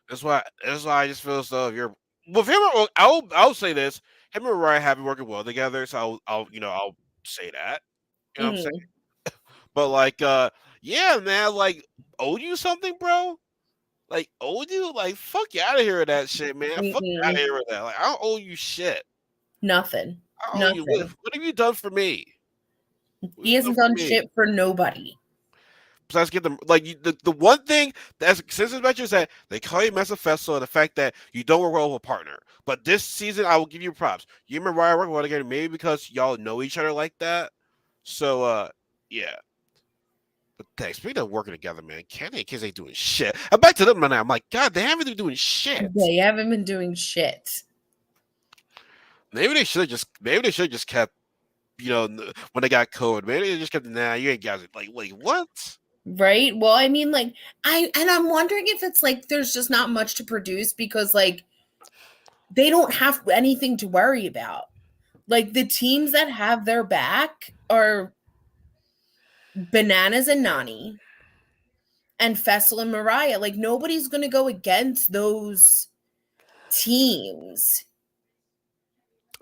That's why I just feel as though if you're with him. I'll say this: him and Mariah have been working well together, so I'll say that. You know what I'm saying? Mhm. But like, yeah, man, like, owe you something, bro? Like, owe you? Like, fuck you out of here with that shit, man. Fuck you out of Mm-mm. here with that. Like, I don't owe you shit. Nothing. I owe you. Nothing. What have you done for me? What have He you done hasn't for done me? shit for nobody. Besides, get them like the one thing that's since about you is that they call you Mesa Festival and the fact that you don't work well with a partner. But this season, I will give you props. You and Mariah work well together, maybe because y'all know each other like that. So, yeah. But thanks. Speaking of working together, man, Kenny and Kids ain't doing shit. I'm back to them now. I'm like, God, they haven't been doing shit. They haven't been doing shit. Maybe they should have just kept, when they got code. Maybe they just kept, nah, you ain't guys like, wait, what? Right? Well, I mean, like, I'm wondering if it's like there's just not much to produce because like they don't have anything to worry about. Like, the teams that have their back are Bananas and Nani and Fessel and Mariah. Like, nobody's gonna go against those teams.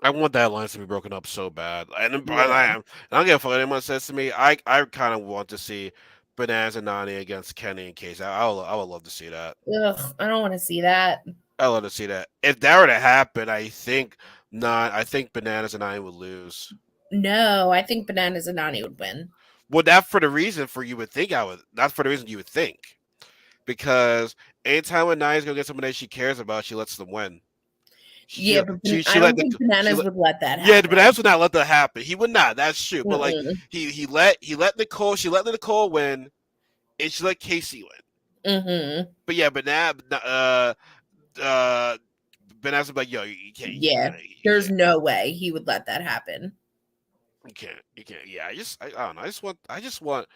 I want that alliance to be broken up so bad, and I Yeah. am. I don't give a fuck what anyone says to me. I kind of want to see Bananas and Nani against Kenny and Case. I would love to see that. Ugh, I don't want to see that. I would love to see that. If that were to happen, I think not. I think Bananas and Nani would lose. No, I think Bananas and Nani would win. Well, that for the reason for you would think I would. That's for the reason you would think, because anytime when Nani's gonna get somebody she cares about, she lets them win. Yeah, but I Let don't think Bananas would let that yeah, happen. but Bananas would not let that happen. He would not. That's true. But like Mm-mm. he let Nicole. She let Nicole win, and she let Kasey win. Mm-hmm. But yeah, uh, Bananas would be like, yo, you can't. Yeah, there's no way he would let that happen. You can't. You can't. Yeah, I don't know. I just want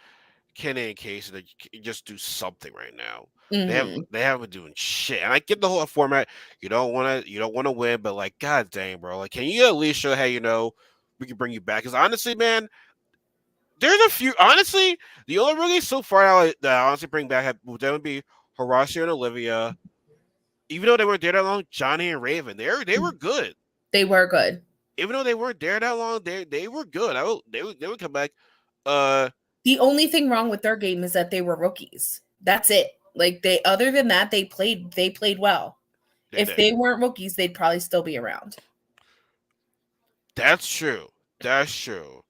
Kenny and Casey to just do something right now. Mm-hmm. They haven't been doing shit. And I get the whole format. You don't want to win, but like, god dang, bro. Like, can you at least show, hey, we can bring you back? Because honestly, man, there's a few. Honestly, the only rookies so far now that I honestly bring back would definitely be Horacio and Olivia. Even though they weren't there that long, Johnny and Raven, they were good. They were good. Even though they weren't there that long, they were good. They would come back. The only thing wrong with their game is that they were rookies. That's it. Like, other than that, they played well. If they weren't rookies, they'd probably still be around. That's true. That's true.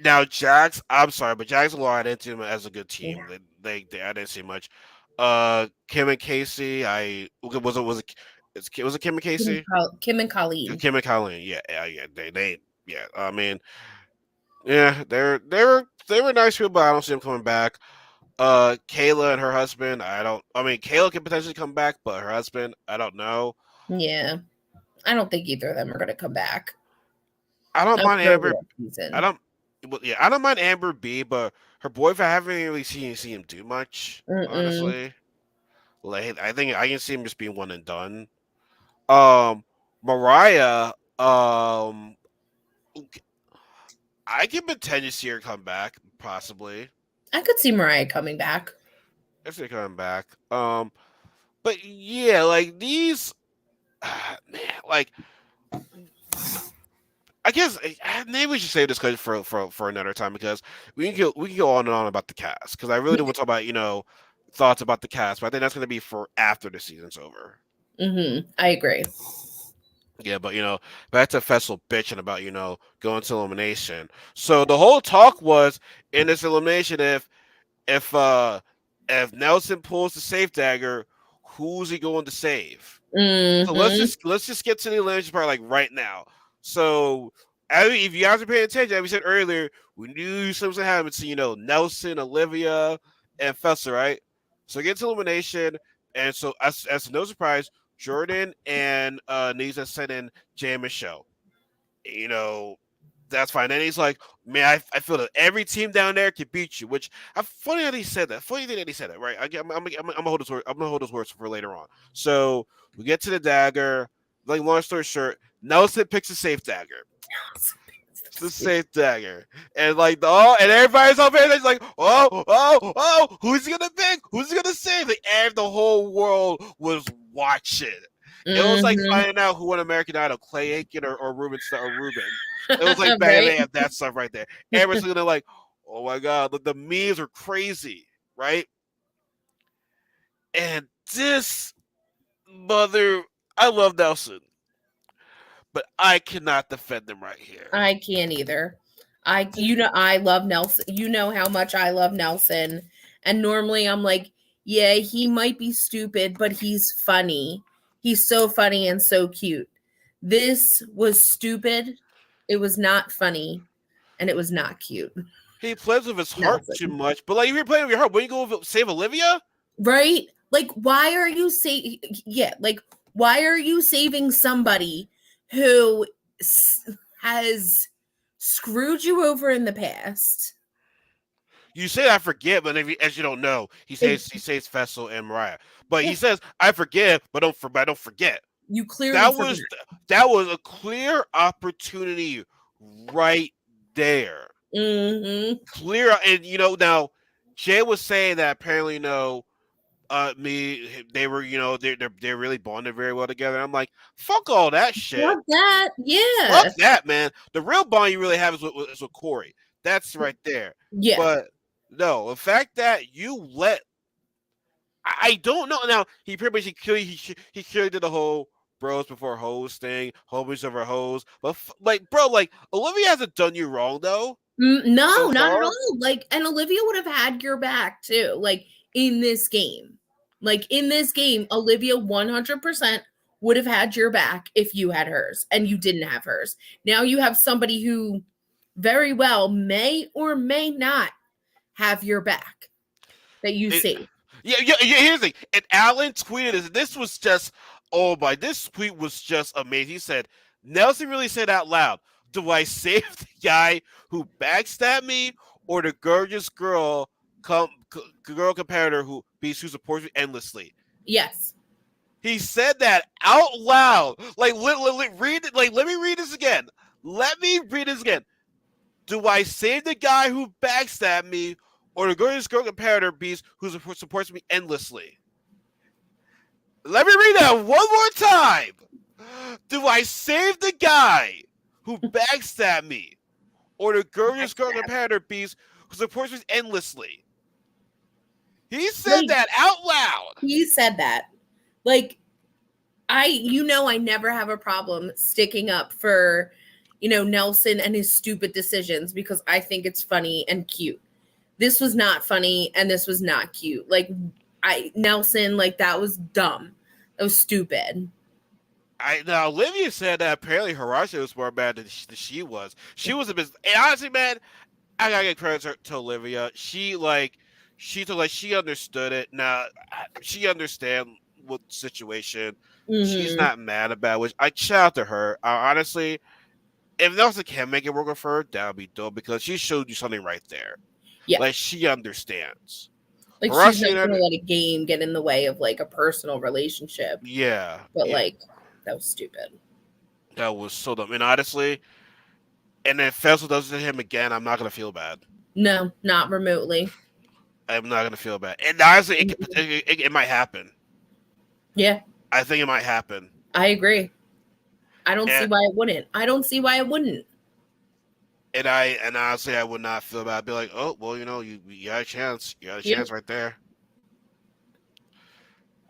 Now Jax, I'm sorry, but Jax and Laura, I didn't see them as a good team. Yeah. They I didn't see much. Kim and Casey, was it Kim and Casey? Kim and Colleen. Kim and Colleen, yeah. Yeah. I mean, yeah, they were nice people, but I don't see them coming back. Kayla and her husband, I mean, Kayla can potentially come back, but her husband, I don't know. Yeah. I don't think either of them are going to come back. I don't mind Amber. Season. I don't mind Amber B, but her boyfriend, I haven't really seen him do much. Honestly, like I think I can see him just being one and done. Mariah, I can potentially see her come back, possibly. I could see Mariah coming back. If they're coming back, but yeah, like these, man, like. I guess maybe we should save this for another time because we can go on and on about the cast because I really do want to talk about thoughts about the cast, but I think that's going to be for after the season's over. I agree. Yeah, but back to Festival bitching about going to elimination. So the whole talk was in this elimination if If Nelson pulls the safe dagger, who's he going to save? So Mm-hmm. let's just get to the elimination part like right now. So if you guys are paying attention, as we said earlier, we knew something was gonna happen to Nelson, Olivia, and Fessa, right? So get to elimination, and so as no surprise, Jordan and Nisa sent in Jay and Michelle. You know, that's fine. And he's like, man, I feel that every team down there can beat you. Which funny that he said that. Funny thing that he said that, right? I'm gonna hold his word. I'm gonna hold his words for later on. So we get to the dagger. Like long story short, Nelson picks a safe dagger. It's the safe dagger, and like and everybody's up there. It's like, who's he gonna pick? Who's he gonna save? Like, and the whole world was watching. It was like Mm-hmm. finding out who won American Idol, Clay Aiken or Ruben. It was like back Right? they have that stuff right there. Everyone's gonna like, oh my god, the memes are crazy, right? And this mother, I love Nelson, but I cannot defend him right here. I can't either. I love Nelson. You know how much I love Nelson. And normally I'm like, yeah, he might be stupid, but he's funny. He's so funny and so cute. This was stupid. It was not funny, and it was not cute. He plays with his heart too Nelson. much. But like if you're playing with your heart, when you go save Olivia, Right? Like why are you like why are you saving somebody who has screwed you over in the past? you say I forget, but if as you don't know, he says Fessel and Mariah. But Yeah, he says I forgive, but I don't forget. you clearly That forgot. was that was a clear opportunity right there. Mm-hmm. Clear, and now Jay was saying that apparently they were they're really bonded very well together. I'm like, fuck all that shit. Love that. Fuck Yeah. that, man. The real bond you really have is with Corey. That's right there. Yeah. But no, the fact that you let I don't know. Now he pretty much he clearly did the whole bros before hoes thing, homies over hoes. But like, bro, like Olivia hasn't done you wrong though so No, not at far. all. Like, and Olivia would have had your back too. Like in this game, Olivia 100% would have had your back if you had hers and you didn't have hers. Now you have somebody who very well may or may not have your back that you It, see. yeah. Here's the thing. And Alan tweeted this. This was just this tweet was just amazing. He said Nelson really said out loud, "Do I save the guy who backstabbed me or the gorgeous girl competitor who supports me endlessly?" Yes. He said that out loud. Like, read it. Like, let me read this again. Let me read this again. Do I save the guy who backstabbed me, or the gorgeous girl competitor beast who supports me endlessly? Let me read that one more time. Do I save the guy who backstabbed me, or the gorgeous girl competitor beast who supports me endlessly? He said Like that out loud. he said that. Like I never have a problem sticking up for, Nelson and his stupid decisions because I think it's funny and cute. This was not funny and this was not cute. Like Nelson, like that was dumb. That was stupid. Now Olivia said that apparently Horacio was more mad than she was. She was a bit. And honestly, man, I gotta get credit to Olivia. She understood it. Now she understand what situation. She's Mm-hmm. not mad about, which I shout out to her. Honestly, if Nelson can make it work with her, that would be dope because she showed you something right there. Yeah. Like she understands. Like she's not Horacio, gonna let a game get in the way of like a personal relationship. yeah, But yeah, like that was stupid. that was so dumb. And honestly, and if Fessel does it to him again, I'm not gonna feel bad. No, not remotely. I'm not gonna feel bad. And honestly, Mhm. it might happen. Yeah, I think it might happen. I agree. I don't see And why it wouldn't. I don't see why it wouldn't. and honestly, I would not feel bad. I'd be like, oh well, you got a chance. You got a Yeah. chance right there.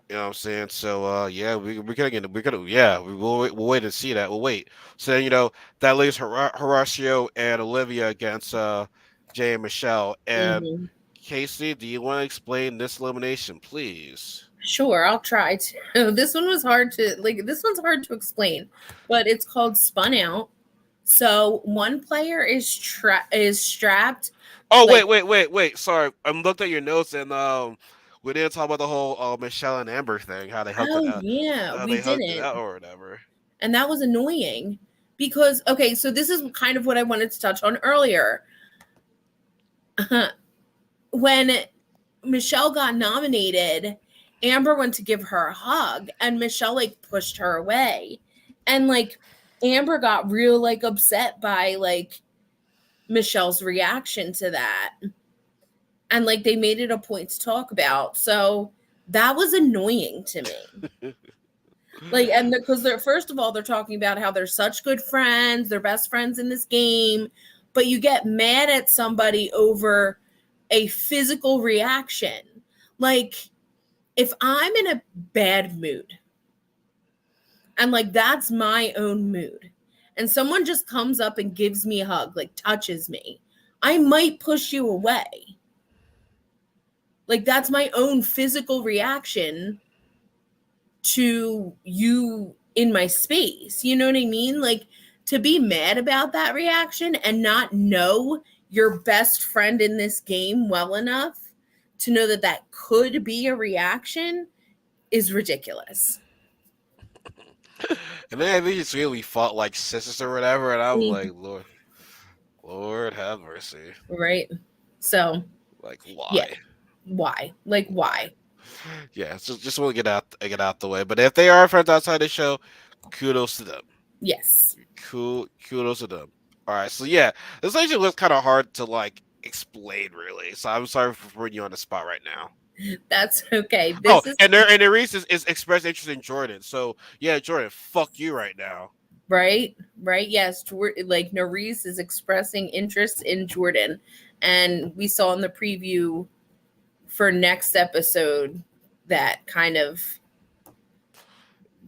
You know what I'm saying? So yeah, we'll wait to see that. We'll wait. So then, that leaves Horacio and Olivia against Jay and Michelle. And Hmm. Casey, do you want to explain this elimination, please? Sure, I'll try to. This one was hard to like. This one's hard to explain, but it's called Spun Out. So one player is strapped Oh, like, wait. Sorry, I'm looked at your notes and we didn't talk about the whole Michelle and Amber thing. How they hugged it oh out, yeah, how we they hugged it didn't. out or whatever. And that was annoying because okay, so this is kind of what I wanted to touch on earlier. When Michelle got nominated, Amber went to give her a hug and Michelle like pushed her away. And like Amber got real like upset by like Michelle's reaction to that. And like they made it a point to talk about. So that was annoying to me. Like, and because they're first of all, they're talking about how they're such good friends, they're best friends in this game, but you get mad at somebody over a physical reaction. Like, if I'm in a bad mood, and like that's my own mood, and someone just comes up and gives me a hug, like touches me, I might push you away. Like, that's my own physical reaction to you in my space. You know what I mean? Like, to be mad about that reaction and not know your best friend in this game well enough to know that that could be a reaction is ridiculous. And then they just really fought like sisters or whatever, and I'm Mm, like, Lord have mercy. right? So, Like, yeah, why? why? Like, why? Yeah, just want to get out the way. But if they are friends outside the show, kudos to them. Yes, Kudos to them. All right, so yeah, this actually looks kind of hard to like explain, really. So I'm sorry for putting you on the spot right now. that's okay. Oh, This is and the reason is expressed interest in Jordan. So yeah, Jordan, fuck you right now. right, right. Yes, like Nerys is expressing interest in Jordan, and we saw in the preview for next episode that kind of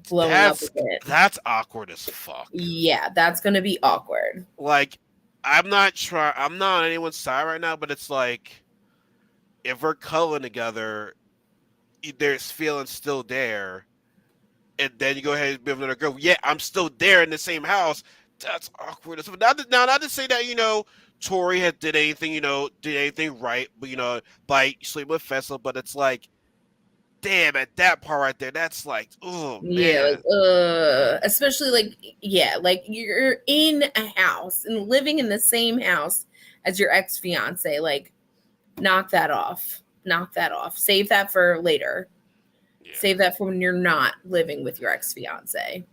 blowing up a bit. That's awkward as fuck. Yeah, that's going to be awkward. Like, I'm not on anyone's side right now, but it's like if we're cuddling together, there's feelings still there, and then you go ahead and be with another girl. Yeah, I'm still there in the same house. That's awkward. Not to say that Tori had did anything right, but by sleeping with Fessel. But it's like, damn, at that part right there, that's like, oh Yeah, like man, especially like yeah, like you're in a house and living in the same house as your ex-fiance. Like knock that off. Knock that off. Save that for later. yeah, Save that for when you're not living with your ex-fiance.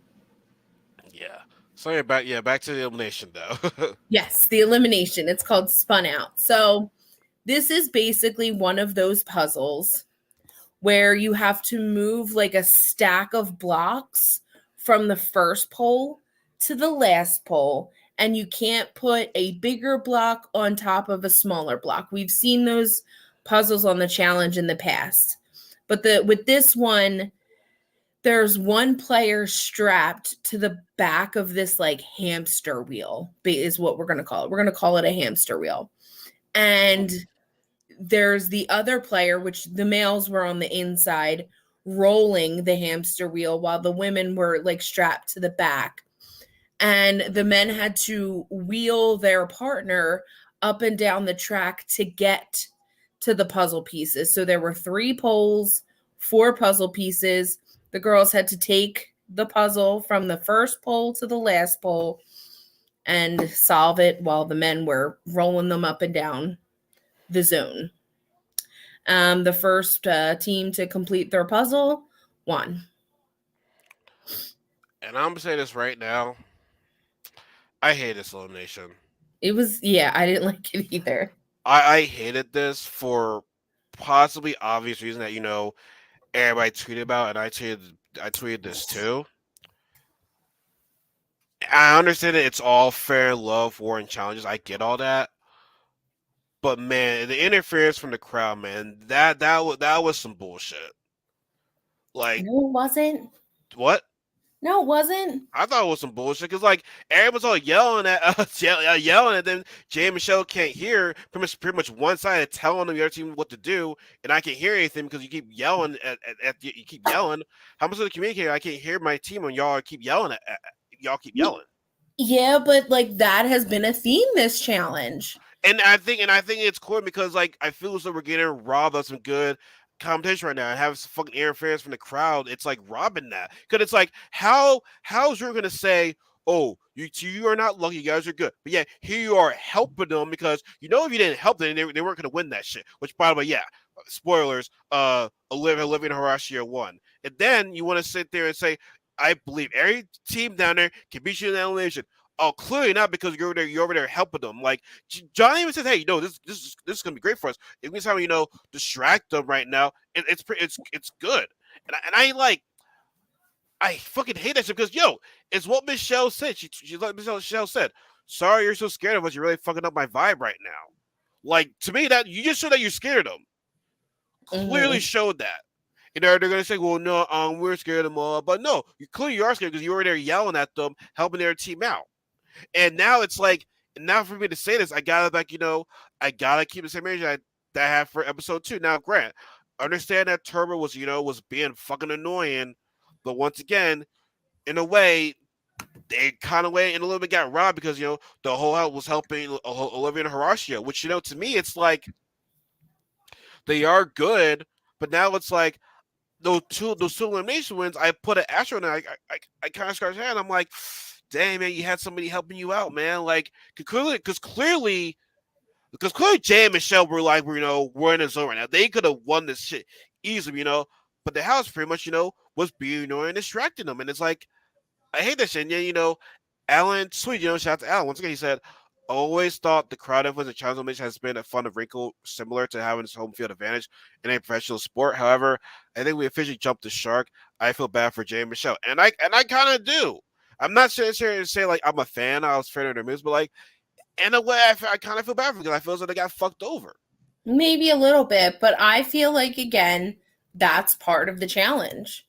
yeah. So back to the elimination though. Yes, the elimination. It's called Spun Out. So this is basically one of those puzzles where you have to move like a stack of blocks from the first pole to the last pole, and you can't put a bigger block on top of a smaller block. We've seen those puzzles on the challenge in the past. But with this one, there's one player strapped to the back of this like hamster wheel, is what we're going to call it. We're going to call it a hamster wheel. And there's the other player, which the males were on the inside rolling the hamster wheel while the women were like strapped to the back. And the men had to wheel their partner up and down the track to get to the puzzle pieces. So there were 3 poles, 4 puzzle pieces. The girls had to take the puzzle from the first pole to the last pole and solve it while the men were rolling them up and down the zone. The first team to complete their puzzle won. And I'm gonna say this right now. I hate this elimination. It was, yeah, I didn't like it either. I hated this for possibly obvious reason that everybody tweeted about, and I tweeted this too. I understand that it's all fair love, war, and challenges. I get all that, but man, the interference from the crowd, man, that was some bullshit. Like No, it wasn't. what? No, it wasn't. I thought it was some bullshit because like everyone's all yelling at us, yelling at them. Jay and Michelle can't hear. Pretty much one side telling the other team what to do, and I can't hear anything because you keep yelling you keep yelling. How much of the communicator? I can't hear my team when y'all keep yelling y'all keep Y- yelling. Yeah, but like that has been a theme this challenge. And I think it's cool because like I feel as though we're getting robbed of some good competition right now and having some fucking interference from the crowd. It's like robbing that because it's like how's you gonna say, oh, you are not lucky, you guys are good, but yeah, here you are helping them because if you didn't help them, they weren't gonna win that shit. Which by the way, yeah, spoilers. Olivia and Horacio won, and then you want to sit there and say, I believe every team down there can beat you in the elimination. Oh, clearly not because you're over there helping them. Like John even says, "Hey, this is gonna be great for us. If we somehow distract them right now, it's good." And I fucking hate that shit because it's what Michelle said. She like Michelle said, "Sorry, you're so scared of us. You're really fucking up my vibe right now." Like to me, that you just showed that you're scared of them. Clearly Hmm. showed that. They're gonna say, "Well, no, we're scared of them all," but no, you clearly are scared because you were there yelling at them, helping their team out. And now it's like, now for me to say this, I gotta keep the same energy that I had for episode 2. Now, Grant, understand that Turbo was being fucking annoying, but once again, in a way, they kind of way in a little bit got robbed because the whole house was helping Olivia and Horacio, which to me it's like they are good, but now it's like those two elimination wins. I put an asterisk on it. I kind of scratch my head. I'm like, dang man, you had somebody helping you out, man. Like because clearly Jay and Michelle were like, we're in the zone right now. They could have won this shit easily, but the house pretty much, was being annoying and distracting them. And it's like, I hate that shit. And yeah, Alan Sweet, shout out to Alan. Once again, he said, always thought the crowd influence and challenge elimination has been a fun wrinkle similar to having this home field advantage in a professional sport. However, I think we officially jumped the shark. I feel bad for Jay and Michelle. And I kind of do. I'm not sitting here to say like I'm a fan. I was fan of their moves, but like in a way, I kind of feel bad for them because I feel as though they got fucked over. Maybe a little bit, but I feel like again, that's part of the challenge.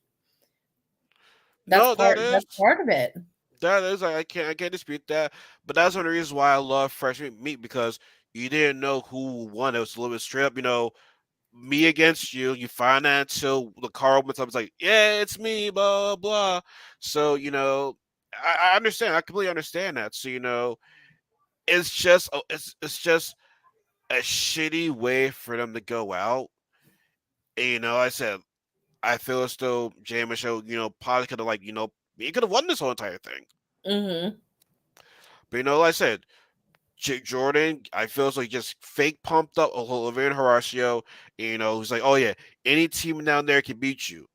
No, that is That's part of it. I can't dispute that. But that's one of the reasons why I love fresh meat because you didn't know who won. It was a little bit straight up, me against you. You find that until the car opens up. It's like, yeah, it's me, blah blah. So I understand. I completely understand that. So it's just a shitty way for them to go out. And, I said I feel as though Jay and Michelle, probably could have he could have won this whole entire thing. Hmm. But like I said, Jake Jordan, I feel as though he just fake pumped up Olivia and Horacio. He's like, oh yeah, any team down there can beat you.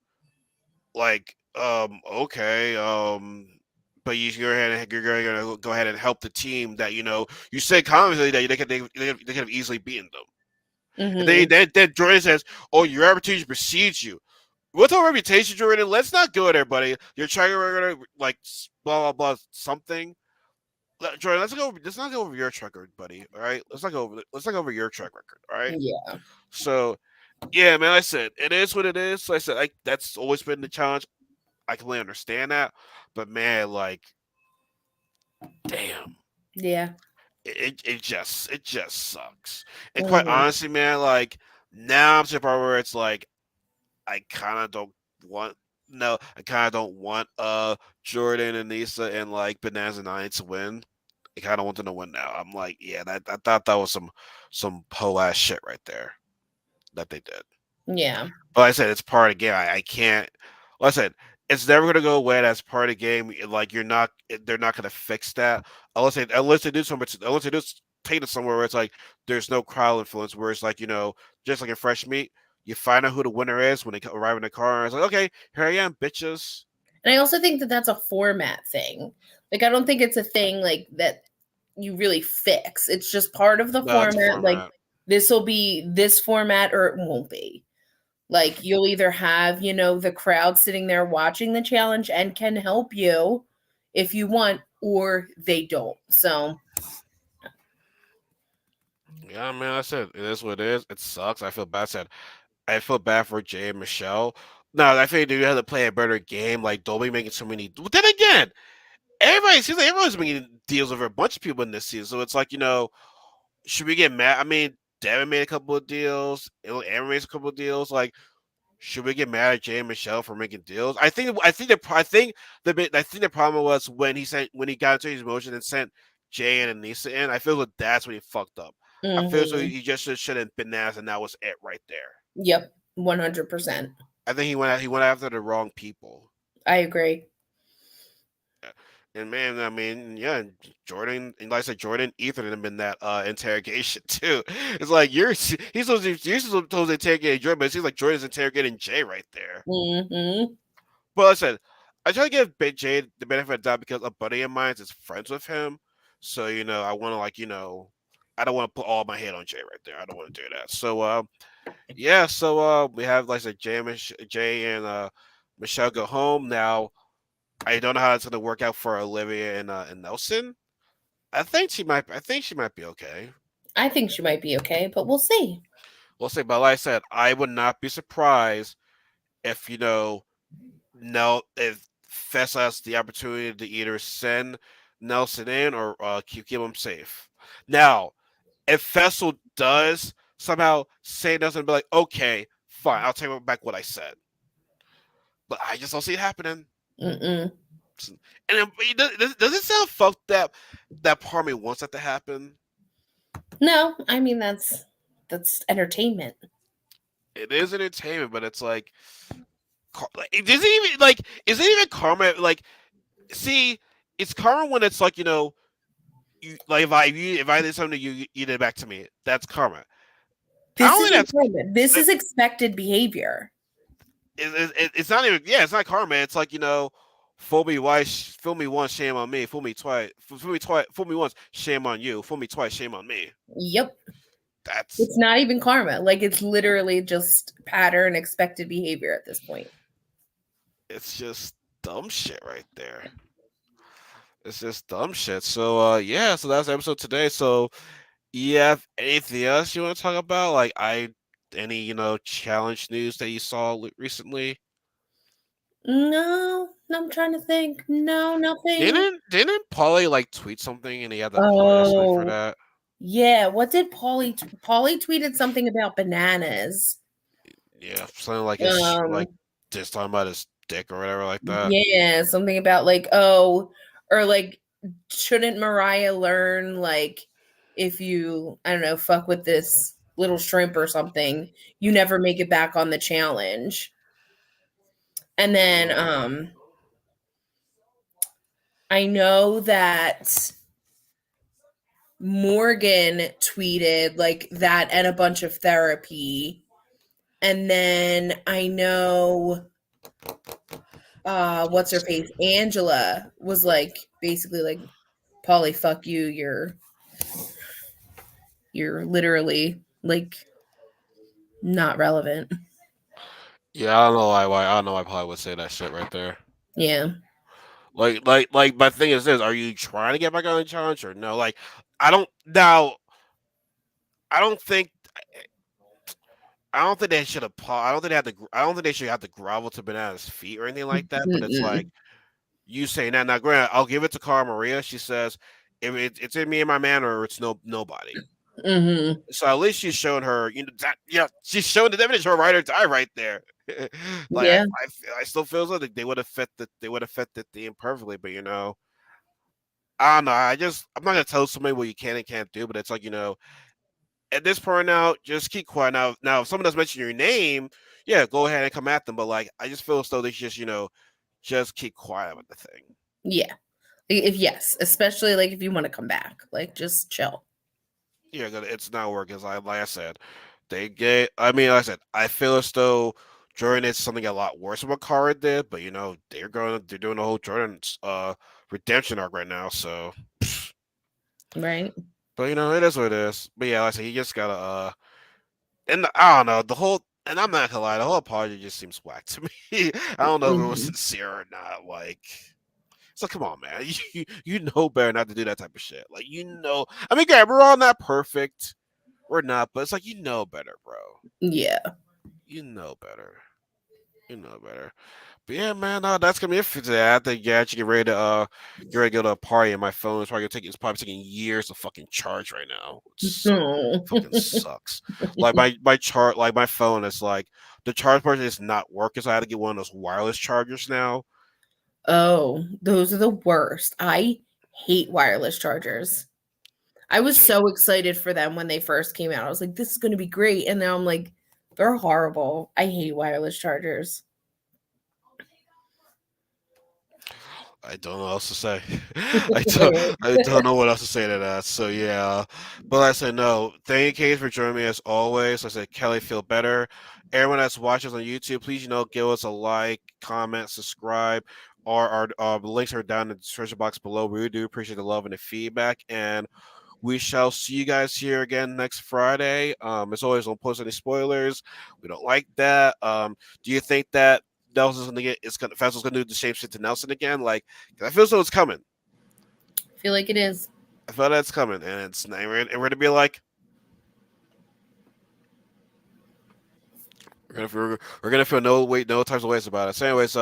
Like, okay, you're going to go ahead and help the team that you said confidently that they could have easily beaten them. And Hmm. then Jordan says, "Oh, your reputation precedes you." With our reputation, Jordan, let's not go there, buddy. You're trying to like blah blah blah something. Jordan, let's not go over your track record, buddy. All right, let's not go over your track record. All right. Yeah. So yeah, man. I said it is what it is. So I said that's always been the challenge. I completely understand that, but man, like, damn, Yeah. it just sucks. And quite Hmm. honestly, man, like now I'm to the part where it's like I kind of don't want. No, I kind of don't want Jordan and Nisa and like Bananas and Nine to win. I kind of want them to win now. I'm like, yeah, that I thought that was some po ass shit right there that they did. Yeah. But like I said, it's part of the game. I can't. Like I said, it's never gonna go away. That's part of the game. Like they're not gonna fix that unless they do something. Unless they just take it somewhere where it's like there's no crowd influence. Where it's like just like in fresh meat, you find out who the winner is when they arrive in the car. And it's like, okay, here I am, bitches. And I also think that that's a format thing. Like, I don't think it's a thing like that you really fix. It's just part of the No, it's a format. Like, format. this will be this format or it won't be. Like, you'll either have, the crowd sitting there watching the challenge and can help you if you want, or they don't. So, Yeah, man. I said it is what it is. It sucks. I feel bad. I feel bad for Jay and Michelle. No, I think they have to play a better game. Like, don't be making so many. But then again, everybody seems like everyone's making deals over a bunch of people in this season. So it's like, should we get mad? I mean, Devin made a couple of deals. Aaron made a couple of deals. Like, should we get mad at Jay and Michelle for making deals? I think the problem was when he got into his emotion and sent Jay and Anissa in. I feel like that's when he fucked up. I feel so Hmm. he just shouldn't been asked, and that was it right there. Yep, 100%. I think he went after the wrong people. I agree. Yeah. And man, I mean, yeah, Jordan, and like I said, Jordan, Ethan have been that interrogation too. It's like you're supposed to interrogate Jordan, but it seems like Jordan's interrogating Jay right there. Hmm. But listen, I try to give Jay the benefit of the doubt because a buddy of mine is friends with him. So, I want to I don't want to put all my head on Jay right there. I don't want to do that. So, yeah. So, we have like I said, Jay and Michelle go home now. I don't know how it's going to work out for Olivia and Nelson. I think she might be okay. I think she might be okay, but we'll see. We'll see. But like I said, I would not be surprised if if Fess has the opportunity to either send Nelson in or keep him safe. Now, if Fessel does somehow say Nelson and be like, okay, fine, I'll take back what I said. But I just don't see it happening. Mm-mm. And does it sound fucked up that part of me wants that to happen? No, I mean that's entertainment. It is entertainment, but it's does it even is it even karma? Like, see, it's karma when it's like you like if I did something to you, you did it back to me. That's karma. I This don't think isn't that's karma. This is expected behavior. it's not even it's not karma. It's like fool me once, shame on me. Fool me once, shame on you. Fool me twice, shame on me. Yep. That's It's not even karma. Like it's literally just pattern expected behavior at this point. it's just dumb shit right there. It's just dumb shit. So yeah, so that's the episode today. So yeah, anything else you want to talk about? Like any challenge news that you saw recently? No, I'm trying to think. No, nothing. Didn't Paulie tweet something and he had to apologize for Oh, that? yeah. What did Paulie tweeted something about bananas. Yeah, something like Um, just talking about his dick or whatever like that. yeah, something about like, oh, or like, shouldn't Mariah learn, like, if you, I don't know, fuck with this little shrimp or something, you never make it back on the challenge. And then Uh, I know that Morgan tweeted like that and a bunch of therapy. And then I know what's her face? Angela was like basically like, Polly, fuck you, you're literally like not relevant. yeah, I don't know why I don't know why Paulie would say that shit right there. Yeah. My thing is this: are you trying to get back on the challenge or no? Like, I don't now. I don't think I don't think they should have. I don't think they had to. I don't think they should have to grovel to Banana's feet or anything like that. But it's like Mm-mm. you saying that. Now, granted, I'll give it to Cara Maria. She says, if it's in me and my man, or it's nobody. Mm-hmm. So at least she's showing her, that, yeah, she's showing the evidence her ride or die right there. Like Yeah. I still feel like they would have fit the theme perfectly, but I don't know. I'm not gonna tell somebody what you can and can't do, but it's like at this point now, just keep quiet. Now if someone does mention your name, yeah, go ahead and come at them. But like, I just feel as though they should just keep quiet with the thing. Yeah. If yes, especially like if you want to come back, like just chill. Yeah, 'cause it's not working. Like I said, they get. I mean, like I said, I feel as though Jordan is something a lot worse than what Kara did. But they're doing the whole Jordan's redemption arc right now. So, Right. but it is what it is. But yeah, like I said, he just gotta and I don't know the whole. And I'm not gonna lie, the whole apology just seems whack to me. I don't know if it was Mhm. sincere or not. Like, so come on, man. You know better not to do that type of shit. Like, I mean, yeah, we're all not perfect. We're not, but it's like better, bro. Yeah. You know better. You know better. But yeah, man, that's gonna be it for today. I think yeah, I should get ready to go to a party, and my phone is it's probably taking years to fucking charge right now. No. Fucking sucks. Like like my phone is like the charge portion is not working, so I had to get one of those wireless chargers now. Oh, those are the worst. I hate wireless chargers. I was so excited for them when they first came out. I was like, this is going to be great. And now I'm like, they're horrible. I hate wireless chargers. I don't know what else to say. I don't know what else to say to that. So yeah, but like I said, no. Thank you, Kate, for joining me as always. Like I said, Kelly, feel better. Everyone that's watching us on YouTube, please give us a like, comment, subscribe. Our links are down in the description box below. We do appreciate the love and the feedback, and we shall see you guys here again next Friday. As always, don't post any spoilers. We don't like that. Do you think that Nelson's gonna get Fessel's gonna do the same shit to Nelson again? Like, 'cause I feel so it's coming. I feel like it is. I feel that's coming, and we're gonna be like, we're gonna feel no types of ways about it. So, anyways,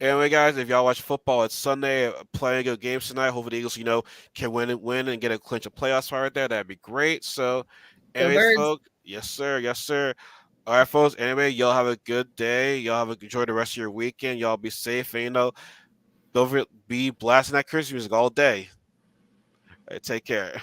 anyway, guys, if y'all watch football, it's Sunday. Playing good games tonight. Hopefully, the Eagles, can win and get a clinch a playoff spot right there. That'd be great. So, Go anyways, birds. folks, yes, sir. All right, folks. Anyway, y'all have a good day. Enjoy the rest of your weekend. Y'all be safe, and don't be blasting that Christmas music all day. All right, take care.